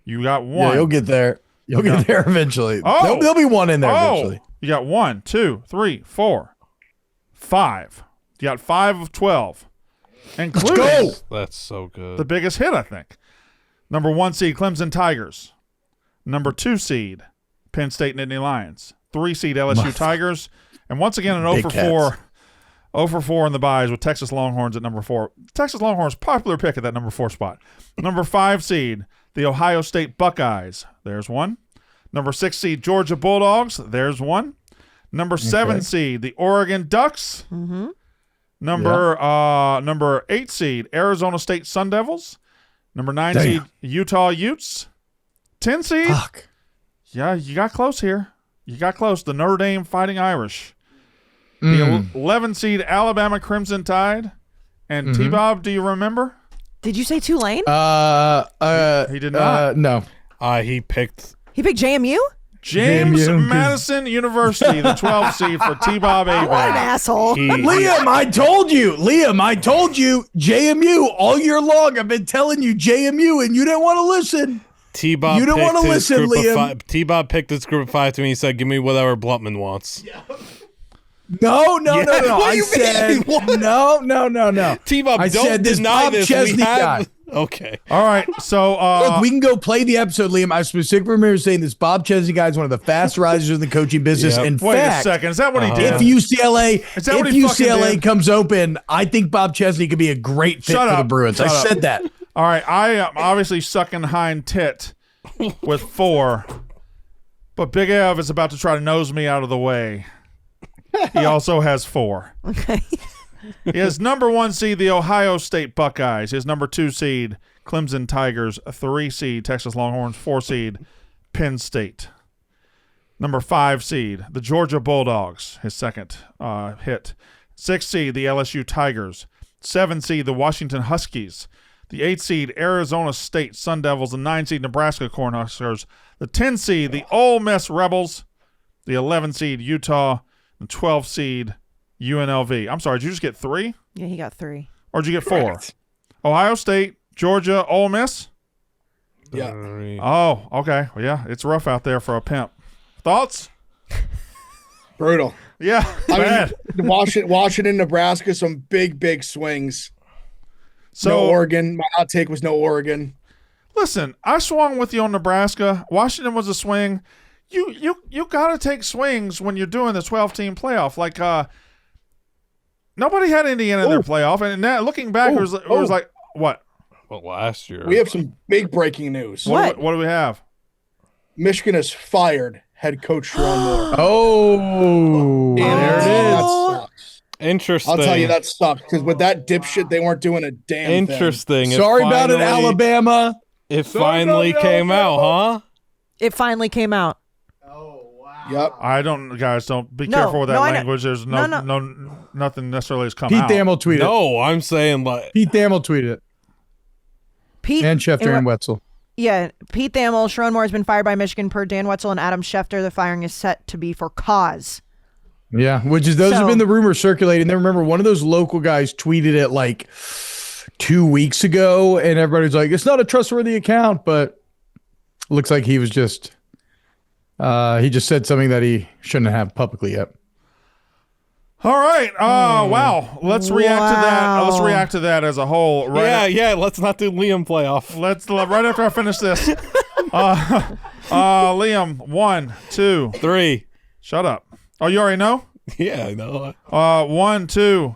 Speaker 1: You got 1.
Speaker 6: Yeah, you'll get there. You'll get there eventually.
Speaker 1: Oh.
Speaker 6: There'll be one in there eventually.
Speaker 1: You got 1, 2, 3, 4, 5. You got 5 of 12. Including
Speaker 6: go.
Speaker 5: That's so good.
Speaker 1: the biggest hit, I think. Number 1 seed, Clemson Tigers. Number 2 seed, Penn State Nittany Lions. 3 seed, LSU Tigers. And once again, an 0
Speaker 6: Big
Speaker 1: for
Speaker 6: cats.
Speaker 1: 4. 0 for 4 in the buys with Texas Longhorns at number 4. Texas Longhorns, popular pick at that number 4 spot. Number 5 seed, the Ohio State Buckeyes. There's 1. Number 6 seed, Georgia Bulldogs. There's 1. Number 7 seed, the Oregon Ducks.
Speaker 2: Mm-hmm.
Speaker 1: Number 8 seed, Arizona State Sun Devils. Number 9
Speaker 6: Damn.
Speaker 1: seed, Utah Utes. 10 seed,
Speaker 6: Fuck.
Speaker 1: yeah, you got close here. You got close. The Notre Dame Fighting Irish. The 11 seed, Alabama Crimson Tide. And T-Bob, do you remember?
Speaker 2: Did you say Tulane?
Speaker 1: He did not.
Speaker 6: No.
Speaker 5: He picked.
Speaker 2: He picked JMU?
Speaker 1: James
Speaker 6: JMU, 'cause-
Speaker 1: Madison University, the 12 seed for T-Bob
Speaker 2: What an
Speaker 1: Abel.
Speaker 2: asshole.
Speaker 6: Liam, I told you. JMU all year long. I've been telling you JMU, and you didn't want to listen.
Speaker 5: T-Bob
Speaker 6: You don't
Speaker 5: picked
Speaker 6: wanna
Speaker 5: his
Speaker 6: listen,
Speaker 5: group of
Speaker 6: Liam.
Speaker 5: 5. T-Bob picked his group of 5 to me. He said, "Give me whatever Blutman wants."
Speaker 6: No.
Speaker 5: Yeah, what
Speaker 6: I
Speaker 5: do you
Speaker 6: said
Speaker 5: mean? What?
Speaker 6: no.
Speaker 5: T-Bob,
Speaker 6: I
Speaker 5: don't
Speaker 6: said this
Speaker 5: deny
Speaker 6: Bob
Speaker 5: this.
Speaker 6: Chesney
Speaker 5: We have.
Speaker 6: guy.
Speaker 5: Okay.
Speaker 1: All right, so
Speaker 6: Look, we can go play the episode, Liam. I specifically remember saying this Bob Chesney guy is one of the fast risers in the coaching business.
Speaker 5: Yep.
Speaker 6: In
Speaker 1: wait
Speaker 6: fact,
Speaker 1: a second. Is that what he did?
Speaker 6: if UCLA,
Speaker 1: Is that what he fucking did?
Speaker 6: comes open, I think Bob Chesney could be a great fit
Speaker 1: Shut
Speaker 6: for
Speaker 1: up.
Speaker 6: the Bruins.
Speaker 1: Shut
Speaker 6: I
Speaker 1: up.
Speaker 6: said that.
Speaker 1: All right, I am obviously sucking hind tit with 4, but Big Ev is about to try to nose me out of the way. He also has 4.
Speaker 2: Okay.
Speaker 1: He has number 1 seed, the Ohio State Buckeyes. His number 2 seed, Clemson Tigers. 3 seed, Texas Longhorns. 4 seed, Penn State. Number 5 seed, the Georgia Bulldogs, his second hit. 6 seed, the LSU Tigers. 7 seed, the Washington Huskies. The 8 seed, Arizona State Sun Devils. The 9 seed, Nebraska Cornhuskers. The 10 seed, the Ole Miss Rebels. The 11 seed, Utah. The 12 seed, UNLV. I'm sorry, did you just get 3?
Speaker 2: Yeah, he got 3.
Speaker 1: Or did you get 4? Ohio State, Georgia, Ole Miss?
Speaker 3: Yeah.
Speaker 1: Oh, okay. Well, yeah, it's rough out there for a pimp. Thoughts?
Speaker 3: Brutal.
Speaker 1: Yeah, bad.
Speaker 3: I mean, Washington, Nebraska, some big swings.
Speaker 1: So
Speaker 3: no Oregon. My hot take was no Oregon.
Speaker 1: Listen, I swung with you on Nebraska. Washington was a swing. You got to take swings when you're doing the 12-team playoff. Like nobody had Indiana in their playoff, and now looking back, it was like what?
Speaker 5: Well, last year
Speaker 3: We have some big breaking news.
Speaker 1: What do we have?
Speaker 3: Michigan has fired head coach Sherrone Moore.
Speaker 6: Oh,
Speaker 3: There it is. That sucks.
Speaker 5: Interesting.
Speaker 3: I'll tell you that sucks because with that dipshit, they weren't doing a damn thing.
Speaker 5: Interesting.
Speaker 6: Sorry about it, Alabama.
Speaker 5: It finally came out, huh?
Speaker 2: It finally came out.
Speaker 3: Yep.
Speaker 1: Guys, don't be
Speaker 2: No,
Speaker 1: careful with that
Speaker 2: no, I know.
Speaker 1: language. There's
Speaker 2: No.
Speaker 1: nothing necessarily has come
Speaker 6: Pete
Speaker 1: out.
Speaker 6: Thamel tweeted.
Speaker 5: No, I'm saying like
Speaker 6: Pete Thamel tweeted it.
Speaker 2: Pete
Speaker 6: And Schefter and Wetzel.
Speaker 2: Yeah, Pete Thamel, Sherrone Moore has been fired by Michigan per Dan Wetzel and Adam Schefter. The firing is set to be for cause.
Speaker 6: Yeah, which is those have been the rumors circulating. Then remember, one of those local guys tweeted it like 2 weeks ago, and everybody's like, "It's not a trustworthy account," but looks like he was just he just said something that he shouldn't have publicly yet.
Speaker 1: All right. Wow. Let's react to that. Let's
Speaker 2: Wow.
Speaker 1: react to that as a whole.
Speaker 5: yeah. Let's not do Liam playoff.
Speaker 1: Let's right after I finish this. Liam, 1, 2,
Speaker 5: 3.
Speaker 1: shut up. Oh, you already know?
Speaker 5: Yeah, I know.
Speaker 1: 1, 2,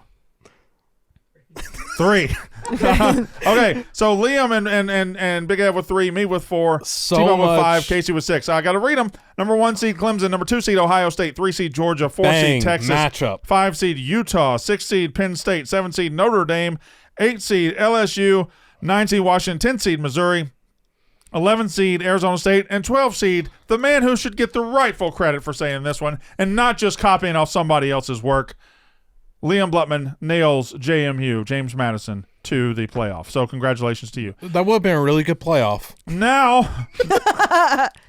Speaker 1: 3. Okay, so Liam and Big Ed with 3, me with 4,
Speaker 5: So
Speaker 1: T-Bone with
Speaker 5: much-
Speaker 1: 5, Kayce with 6. I got to read them. Number 1 seed Clemson, number 2 seed Ohio State, 3 seed Georgia, 4
Speaker 5: Bang,
Speaker 1: seed Texas,
Speaker 5: matchup.
Speaker 1: 5 seed Utah, 6 seed Penn State, 7 seed Notre Dame, 8 seed LSU, 9 seed Washington, 10 seed Missouri, 11 seed Arizona State, and 12 seed the man who should get the rightful credit for saying this one and not just copying off somebody else's work. Liam Blutman nails JMU, James Madison, to the playoff. So congratulations to you.
Speaker 5: That would have been a really good playoff.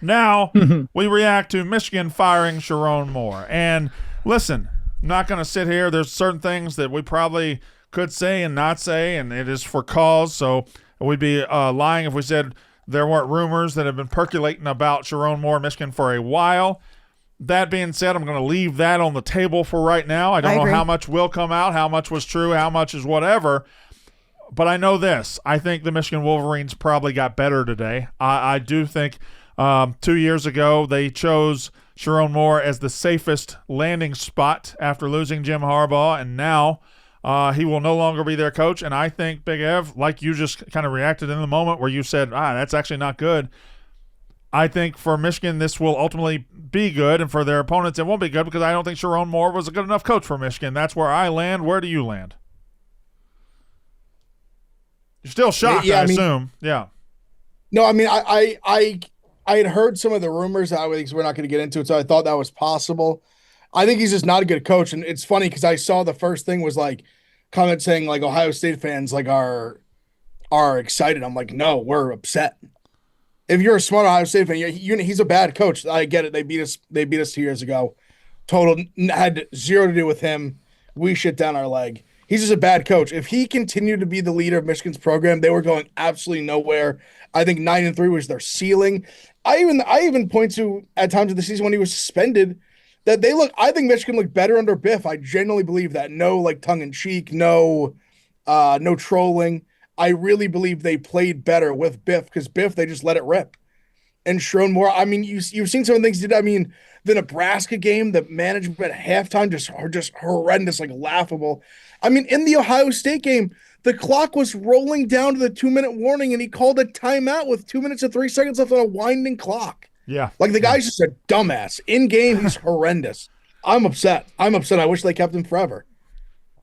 Speaker 1: Now we react to Michigan firing Sherrone Moore. And listen, I'm not going to sit here. There's certain things that we probably could say and not say, and it is for cause. So we'd be lying if we said there weren't rumors that have been percolating about Sherrone Moore, Michigan, for a while. That being said, I'm going to leave that on the table for right now. I don't know
Speaker 2: agree.
Speaker 1: how much will come out, how much was true, how much is whatever. But I know this. I think the Michigan Wolverines probably got better today. I do think 2 years ago they chose Sherrone Moore as the safest landing spot after losing Jim Harbaugh, and now he will no longer be their coach. And I think, Big Ev, like you just kind of reacted in the moment where you said, that's actually not good. I think for Michigan this will ultimately be good, and for their opponents it won't be good because I don't think Sherrone Moore was a good enough coach for Michigan. That's where I land. Where do you land? You're still shocked,
Speaker 3: Yeah,
Speaker 1: I
Speaker 3: I mean-
Speaker 1: assume. Yeah.
Speaker 3: No, I mean, I had heard some of the rumors. We're not going to get into it, so I thought that was possible. I think he's just not a good coach, and it's funny because I saw the first thing was like comment saying like Ohio State fans like are excited. I'm like, no, we're upset. If you're a smart Ohio State fan, he's a bad coach. I get it. They beat us 2 years ago. Had zero to do with him. We shit down our leg. He's just a bad coach. If he continued to be the leader of Michigan's program, they were going absolutely nowhere. I think 9-3 was their ceiling. I even point to at times of the season when he was suspended that I think Michigan looked better under Biff. I genuinely believe that. No like tongue in cheek, no trolling. I really believe they played better with Biff because Biff, they just let it rip. And Sherrone Moore, I mean, you've seen some of the things he did. I mean, the Nebraska game, the management at halftime just horrendous, like laughable. I mean, in the Ohio State game, the clock was rolling down to the 2-minute warning, and he called a timeout with 2 minutes and 3 seconds left on a winding clock.
Speaker 1: Yeah.
Speaker 3: Like the guy's just a dumbass. In game, he's horrendous. I'm upset. I wish they kept him forever.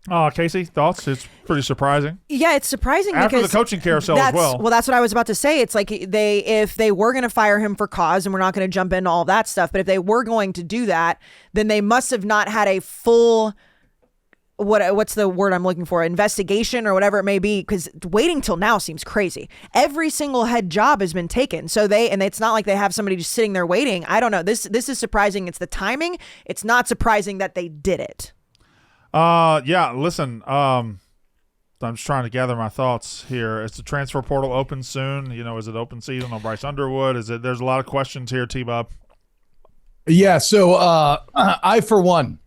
Speaker 1: Kayce, thoughts? It's pretty surprising.
Speaker 2: Yeah, it's surprising
Speaker 1: After
Speaker 2: because
Speaker 1: the coaching carousel as well.
Speaker 2: Well, that's what I was about to say. It's like if they were going to fire him for cause, and we're not going to jump into all that stuff, but if they were going to do that, then they must have not had a full what's the word I'm looking for? Investigation or whatever it may be, because waiting till now seems crazy. Every single head job has been taken. So it's not like they have somebody just sitting there waiting. I don't know. This is surprising. It's the timing. It's not surprising that they did it.
Speaker 1: Yeah, listen, I'm just trying to gather my thoughts here. Is the transfer portal open soon? Is it open season on Bryce Underwood? There's a lot of questions here, T-Bob.
Speaker 6: Yeah, so I, for one,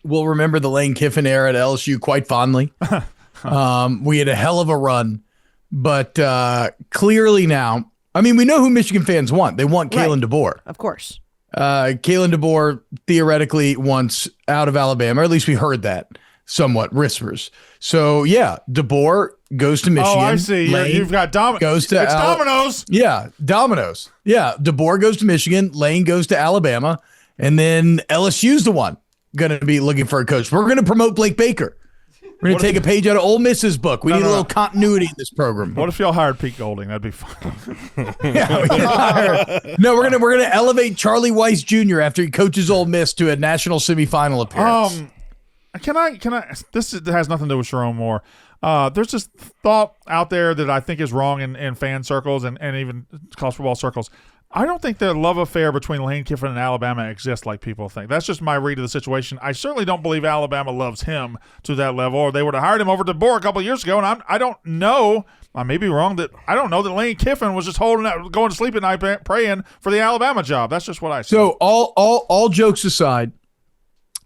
Speaker 6: will remember the Lane Kiffin era at LSU quite fondly. We had a hell of a run, but clearly now, we know who Michigan fans want. They want Kalen DeBoer.
Speaker 2: Of course.
Speaker 6: Kalen DeBoer theoretically wants out of Alabama, or at least we heard that somewhat whispers. So yeah, DeBoer goes to Michigan.
Speaker 1: Oh, I see. You've got
Speaker 6: goes to
Speaker 1: Dominoes.
Speaker 6: Yeah, Dominoes. Yeah, DeBoer goes to Michigan. Lane goes to Alabama, and then LSU's the one going to be looking for a coach. We're going to promote Blake Baker. We're going to take a page out of Ole Miss's book. We need a little continuity in this program.
Speaker 1: What if y'all hired Pete Golding? That'd be fun.
Speaker 6: No, we're gonna elevate Charlie Weiss Jr. after he coaches Ole Miss to a national semifinal appearance.
Speaker 1: Can I? This has nothing to do with Sherrone Moore. There's this thought out there that I think is wrong in fan circles and even college football circles. I don't think the love affair between Lane Kiffin and Alabama exists like people think. That's just my read of the situation. I certainly don't believe Alabama loves him to that level, or they would have hired him over DeBoer a couple of years ago. And I don't know. I may be wrong that I don't know that Lane Kiffin was just holding out, going to sleep at night praying for the Alabama job. That's just what I see.
Speaker 6: So all jokes aside,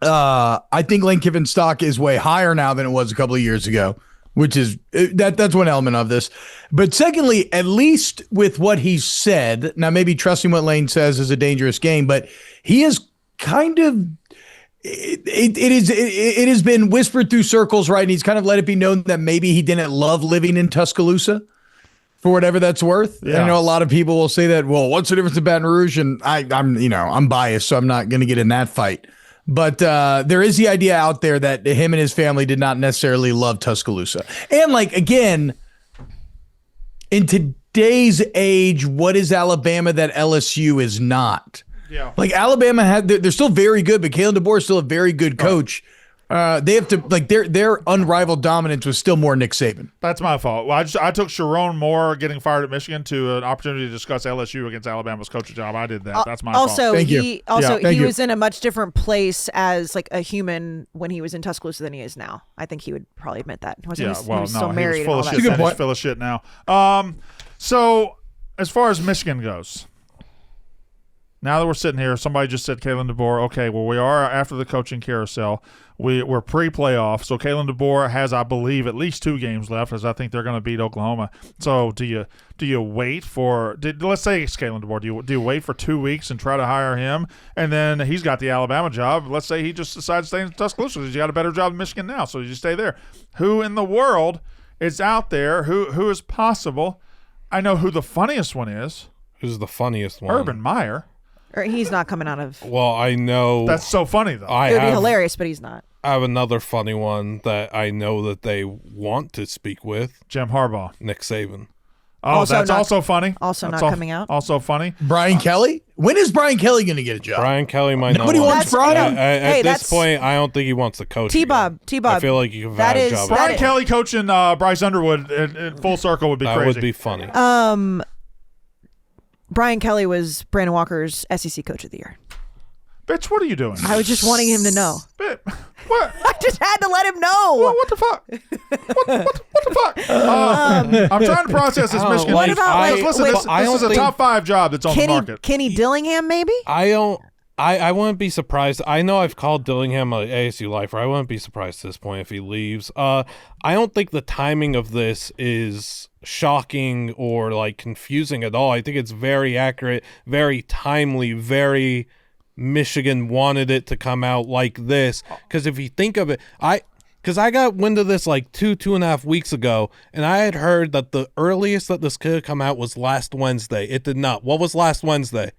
Speaker 6: I think Lane Kiffin's stock is way higher now than it was a couple of years ago, which is that's one element of this. But secondly, at least with what he said, now maybe trusting what Lane says is a dangerous game, but he is kind of it has been whispered through circles, right? And he's kind of let it be known that maybe he didn't love living in Tuscaloosa, for whatever that's worth. Yeah. I know a lot of people will say that, well, what's the difference in Baton Rouge? And I'm biased, so I'm not going to get in that fight. But there is the idea out there that him and his family did not necessarily love Tuscaloosa. And again, in today's age, what is Alabama that LSU is not?
Speaker 1: Yeah.
Speaker 6: Alabama they're still very good, but Kalen DeBoer is still a very good coach. They have to their unrivaled dominance was still more Nick Saban.
Speaker 1: That's my fault. Well, I took Sherrone Moore getting fired at Michigan to an opportunity to discuss LSU against Alabama's coaching job. I did that. That's my fault.
Speaker 2: He was in a much different place as a human when he was in Tuscaloosa than he is now. I think he would probably admit that. He was still married.
Speaker 1: He was full of shit. He's full of shit now. So as far as Michigan goes, now that we're sitting here, somebody just said Kalen DeBoer. Okay, well, we are after the coaching carousel. We're pre-playoff, so Kalen DeBoer has, I believe, at least 2 games left, as I think they're going to beat Oklahoma. So do you wait for? Let's say it's Kalen DeBoer. Do you wait for 2 weeks and try to hire him, and then he's got the Alabama job? Let's say he just decides to stay in Tuscaloosa because he's got a better job in Michigan now, so you stay there. Who in the world is out there? Who is possible? I know who the funniest one is.
Speaker 5: Who's the funniest one?
Speaker 1: Urban Meyer.
Speaker 2: Or he's not coming out of.
Speaker 5: Well, I know.
Speaker 1: That's so funny, though.
Speaker 2: It would be hilarious, but he's not.
Speaker 5: I have another funny one that I know that they want to speak with.
Speaker 1: Jim Harbaugh.
Speaker 5: Nick Saban.
Speaker 1: Oh, that's also funny.
Speaker 2: Also
Speaker 1: that's
Speaker 2: not coming out.
Speaker 1: Also funny.
Speaker 6: Brian Kelly? When is Brian Kelly going to get a job?
Speaker 5: Brian Kelly might
Speaker 6: Nobody
Speaker 5: not.
Speaker 6: wants Brian.
Speaker 5: At this point, I don't think he wants to coach.
Speaker 2: T-Bob.
Speaker 5: I feel like you can have a job.
Speaker 1: Brian Kelly coaching Bryce Underwood in full circle would be crazy.
Speaker 5: That would be funny.
Speaker 2: Brian Kelly was Brandon Walker's SEC Coach of the Year.
Speaker 1: Bitch, what are you doing?
Speaker 2: I was just wanting him to know.
Speaker 1: Bitch, what?
Speaker 2: I just had to let him know.
Speaker 1: What the fuck? What the fuck? I'm trying to process this Michigan.
Speaker 2: What about
Speaker 1: listen, this is a top 5 job that's on the market.
Speaker 2: Kenny Dillingham, maybe?
Speaker 5: I wouldn't be surprised. I know I've called Dillingham an ASU lifer. I wouldn't be surprised at this point if he leaves. I don't think the timing of this is shocking or confusing at all. I think it's very accurate, very timely, very Michigan wanted it to come out like this. Because if you think of it, because I got wind of this 2.5 weeks ago, and I had heard that the earliest that this could have come out was last Wednesday. It did not. What was last Wednesday?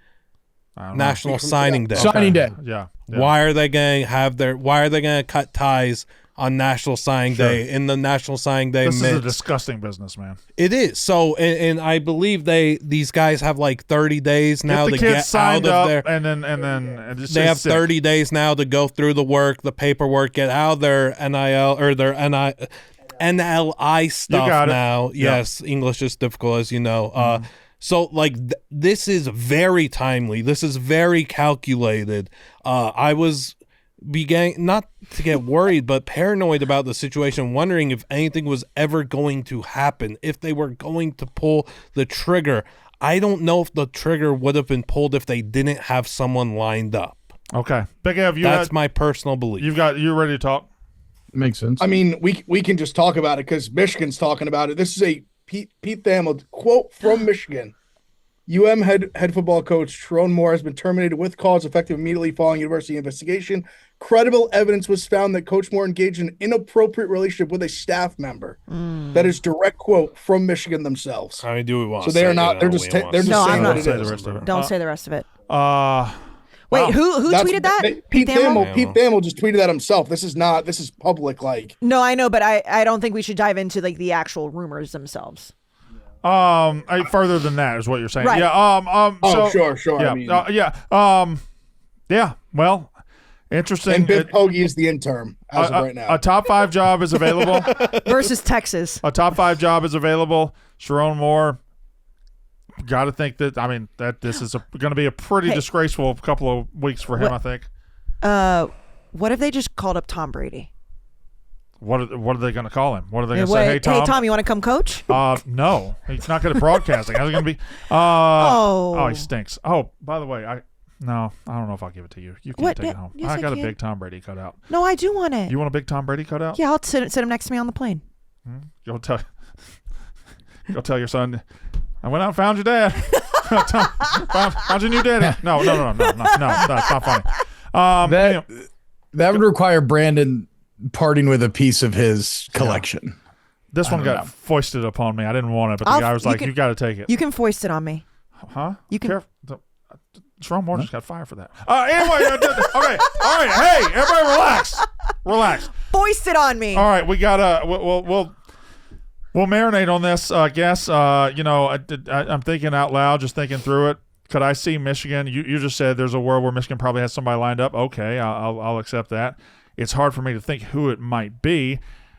Speaker 5: National Signing Day.
Speaker 6: Signing Day.
Speaker 1: Yeah.
Speaker 5: Why are they going to cut ties on National Signing Day in the National Signing Day
Speaker 1: This
Speaker 5: mix.
Speaker 1: is a disgusting business, man.
Speaker 5: It is. So, and I believe these guys have like 30 days now
Speaker 1: Get the
Speaker 5: to
Speaker 1: kids
Speaker 5: get
Speaker 1: signed
Speaker 5: out of
Speaker 1: up,
Speaker 5: there.
Speaker 1: and then
Speaker 5: They have 30 days now to go through the work, the paperwork, get out of their NIL or their NLI stuff now.
Speaker 1: Yeah.
Speaker 5: Yes, English is difficult, as you know. So, like, this is very timely. This is very calculated. I was beginning not to get worried, but paranoid about the situation, wondering if anything was ever going to happen, if they were going to pull the trigger. I don't know if the trigger would have been pulled if they didn't have someone lined up.
Speaker 1: Okay, Big Ev,
Speaker 5: that's my personal belief.
Speaker 1: You're ready to talk?
Speaker 6: Makes sense.
Speaker 3: I mean, we can just talk about it because Michigan's talking about it. This is a Pete Thamel quote from Michigan. head football coach Sherrone Moore has been terminated with cause effective immediately following university investigation. Credible evidence was found that Coach Moore engaged in an inappropriate relationship with a staff member. That is direct quote from Michigan themselves.
Speaker 5: How many do we want?
Speaker 3: So they are not. They're just. They're just
Speaker 2: No,
Speaker 3: saying
Speaker 2: I'm not.
Speaker 3: what it
Speaker 1: Say the
Speaker 3: is.
Speaker 1: rest of it.
Speaker 2: Don't say the rest of it.
Speaker 1: Wow.
Speaker 2: Wait, who tweeted that?
Speaker 3: Pete
Speaker 2: Thamel?
Speaker 3: Pete Thamel just tweeted that himself. This is public. Like,
Speaker 2: No, I know, but I don't think we should dive into like the actual rumors themselves.
Speaker 1: Further than that is what you're saying.
Speaker 2: Right.
Speaker 1: Yeah.
Speaker 3: sure.
Speaker 1: Yeah.
Speaker 3: I mean,
Speaker 1: Yeah. Well, interesting.
Speaker 3: and Biff Poggi is the interim as of right now.
Speaker 1: A top 5 job is available.
Speaker 2: Versus Texas.
Speaker 1: A top 5 job is available. Sherrone Moore. Got to think that this is going to be a pretty disgraceful couple of weeks for him. I think.
Speaker 2: What if they just called up Tom Brady?
Speaker 1: What are they going to call him? What are they going to say? Hey Tom,
Speaker 2: you want to come coach?
Speaker 1: No, he's not good at broadcasting. How's he going to be? He stinks. Oh, by the way, I don't know if I'll give it to you. You can take it home.
Speaker 2: Yes,
Speaker 1: I got
Speaker 2: can.
Speaker 1: a big Tom Brady cutout.
Speaker 2: No, I do want it.
Speaker 1: You want a big Tom Brady cutout?
Speaker 2: Yeah, I'll sit him next to me on the plane.
Speaker 1: Go tell your son. I went out and found your dad. found your new daddy. No, that's not funny.
Speaker 6: That would require Brandon parting with a piece of his collection.
Speaker 1: This one got foisted upon me. I didn't want it, but the guy was like, "You got to take it."
Speaker 2: You can foist it on me.
Speaker 1: Huh?
Speaker 2: You can.
Speaker 1: Sherrone Moore just got fired for that. Anyway, okay. All right. Hey, everybody, relax.
Speaker 2: Foist it on me.
Speaker 1: All right, we gotta. We'll marinate on this. I guess. I'm thinking out loud, just thinking through it. Could I see Michigan? You just said there's a world where Michigan probably has somebody lined up. Okay, I'll accept that. It's hard for me to think who it might be.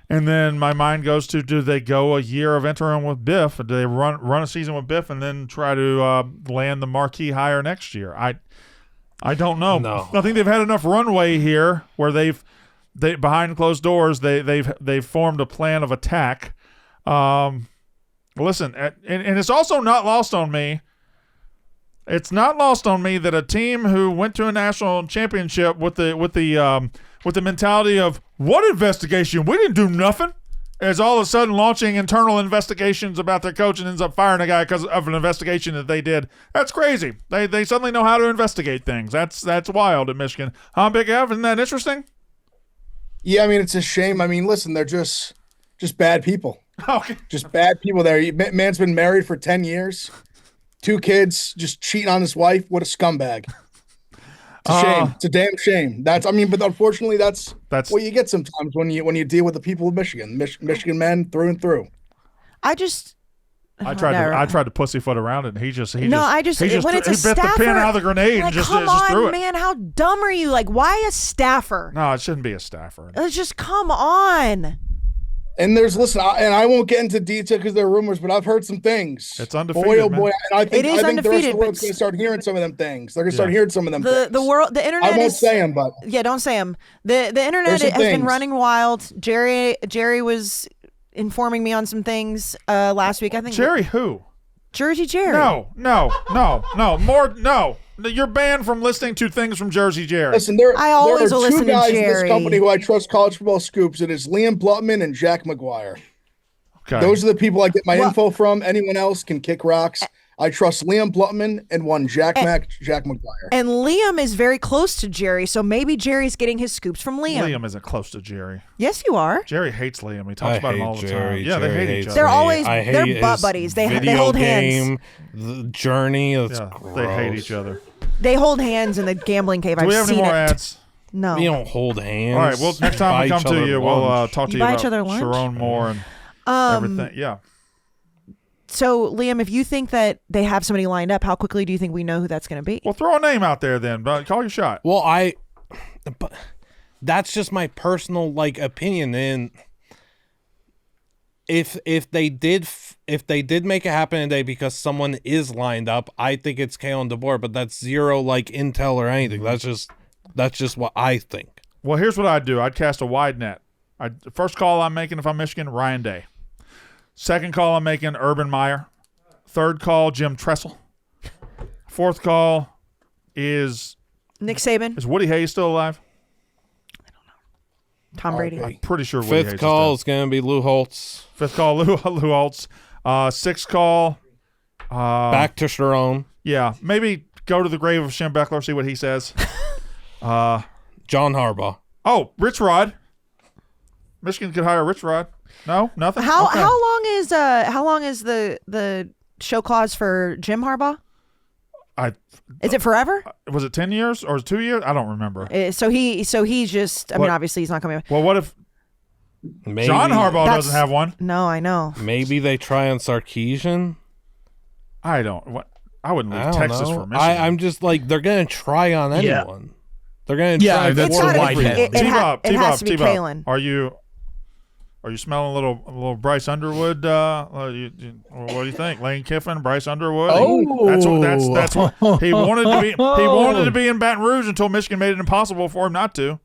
Speaker 1: And then my mind goes to, do they go a year of interim with Biff? Or do they run a season with Biff and then try to land the marquee hire next year? I don't know.
Speaker 5: No.
Speaker 1: I think they've had enough runway here where they behind closed doors they've formed a plan of attack. Listen, and it's also not lost on me. It's not lost on me that a team who went to a national championship with the mentality of, what investigation? We didn't do nothing, is all of a sudden launching internal investigations about their coach and ends up firing a guy because of an investigation that they did. That's crazy. They suddenly know how to investigate things. That's wild at Michigan. Huh, Big Ev? Isn't that interesting?
Speaker 3: Yeah, I mean, it's a shame. I mean, listen, they're just bad people.
Speaker 1: Okay.
Speaker 3: Just bad people there. Man's been married for 10 years. 2 kids, just cheating on his wife. What a scumbag. It's a shame. It's a damn shame. But unfortunately, that's what you get sometimes when you deal with the people of Michigan. Michigan men through and through.
Speaker 1: I tried to pussyfoot around it, and he just when it's a
Speaker 2: he bit
Speaker 1: the pin out of the grenade and just threw it.
Speaker 2: Man, how dumb are you? Like, why a staffer?
Speaker 1: No, it shouldn't be a staffer.
Speaker 2: Let's just come on.
Speaker 3: And I won't get into detail because they're rumors, but I've heard some things.
Speaker 1: It's undefeated.
Speaker 3: Boy, oh boy! And I think the rest of
Speaker 2: undefeated,
Speaker 3: the world's going to start hearing some of them things. They're going to start hearing some of them.
Speaker 2: The internet.
Speaker 3: I won't say them, but
Speaker 2: yeah, don't say them. The internet has been running wild. Jerry was informing me on some things last week. I think
Speaker 1: Jerry who?
Speaker 2: Jersey Jerry.
Speaker 1: No. More no. You're banned from listening to things from Jersey Jerry.
Speaker 3: Listen, there are 2 guys in this
Speaker 2: Jerry.
Speaker 3: company who I trust college football scoops. It is Liam Blutman and Jack McGuire.
Speaker 1: Okay.
Speaker 3: Those are the people I get my info from. Anyone else can kick rocks. I trust Liam Blutman and Jack McGuire.
Speaker 2: And Liam is very close to Jerry, so maybe Jerry's getting his scoops from Liam.
Speaker 1: Liam isn't close to Jerry.
Speaker 2: Yes, you are.
Speaker 1: Jerry hates Liam. He talks about him all the time. Yeah, they hate each other.
Speaker 2: They're butt buddies. They hold hands.
Speaker 5: The journey. That's
Speaker 1: They hate each other.
Speaker 2: They hold hands in the gambling cave.
Speaker 1: Do we have any more ads?
Speaker 2: No.
Speaker 5: We don't hold hands.
Speaker 1: All right. Well, next time we come to you, we'll talk to you
Speaker 2: buy
Speaker 1: about
Speaker 2: each other lunch?
Speaker 1: Sherrone more and everything. Yeah.
Speaker 2: So, Liam, if you think that they have somebody lined up, how quickly do you think we know who that's going to be?
Speaker 1: Well, throw a name out there then. But call your shot.
Speaker 5: Well, but that's just my personal opinion. And if they did make it happen today because someone is lined up, I think it's Kayce DeBoer. But that's zero intel or anything. That's just what I think.
Speaker 1: Well, here's what I'd do. I'd cast a wide net. First call I'm making if I'm Michigan, Ryan Day. Second call I'm making, Urban Meyer. Third call, Jim Tressel. Fourth call is
Speaker 2: Nick Saban.
Speaker 1: Is Woody Hayes still alive?
Speaker 2: Tom Brady.
Speaker 1: I'm pretty sure Woody Hayes
Speaker 5: Fifth call
Speaker 1: is
Speaker 5: is going to be Lou Holtz.
Speaker 1: Fifth call, Lou Holtz. Sixth call.
Speaker 5: Back to Sherrone.
Speaker 1: Yeah, maybe go to the grave of Shem Beckler, see what he says.
Speaker 5: John Harbaugh.
Speaker 1: Oh, Rich Rod. Michigan could hire Rich Rod. No, nothing. Okay.
Speaker 2: How long is the show clause for Jim Harbaugh? Is it forever?
Speaker 1: Was it 10 years or 2 years? I don't remember.
Speaker 2: So he's just. I mean, obviously he's not coming.
Speaker 1: Well, what if
Speaker 5: Maybe,
Speaker 1: John Harbaugh doesn't have one?
Speaker 2: No, I know.
Speaker 5: Maybe they try on Sarkisian.
Speaker 1: I don't. What? I wouldn't leave
Speaker 5: I don't
Speaker 1: Texas
Speaker 5: know.
Speaker 1: for Michigan.
Speaker 5: I'm just they're gonna try on
Speaker 6: Yeah.
Speaker 5: anyone. They're gonna try.
Speaker 6: that's
Speaker 5: for
Speaker 6: a wide
Speaker 5: everyone.
Speaker 6: head.
Speaker 2: It has to be Kalen.
Speaker 1: Are you smelling a little Bryce Underwood? What do you think? Lane Kiffin, Bryce Underwood. That's what he wanted to be. He wanted to be in Baton Rouge until Michigan made it impossible for him not to.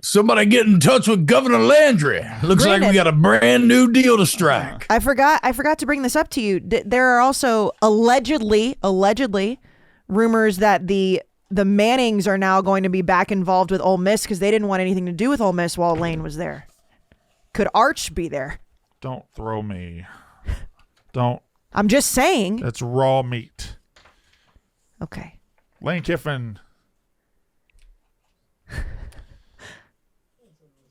Speaker 6: Somebody get in touch with Governor Landry. Looks like we got a brand new deal to strike.
Speaker 2: I forgot to bring this up to you. There are also allegedly rumors that the Mannings are now going to be back involved with Ole Miss because they didn't want anything to do with Ole Miss while Lane was there. Could Arch be there?
Speaker 1: Don't throw me. Don't.
Speaker 2: I'm just saying.
Speaker 1: It's raw meat.
Speaker 2: Okay.
Speaker 1: Lane Kiffin.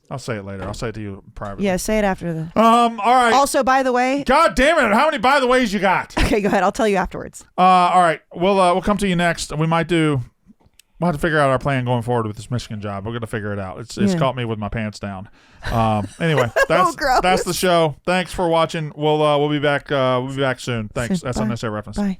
Speaker 1: I'll say it later. I'll say it to you privately.
Speaker 2: Yeah, say it after the.
Speaker 1: All right.
Speaker 2: Also, by the way.
Speaker 1: God damn it! How many by the ways you got?
Speaker 2: Okay, go ahead. I'll tell you afterwards.
Speaker 1: All right. We'll come to you next. We'll have to figure out our plan going forward with this Michigan job. We're gonna figure it out. It's caught me with my pants down. Anyway, that's the show. Thanks for watching. We'll be back. We'll be back soon. Thanks. That's unnecessary reference.
Speaker 2: Bye.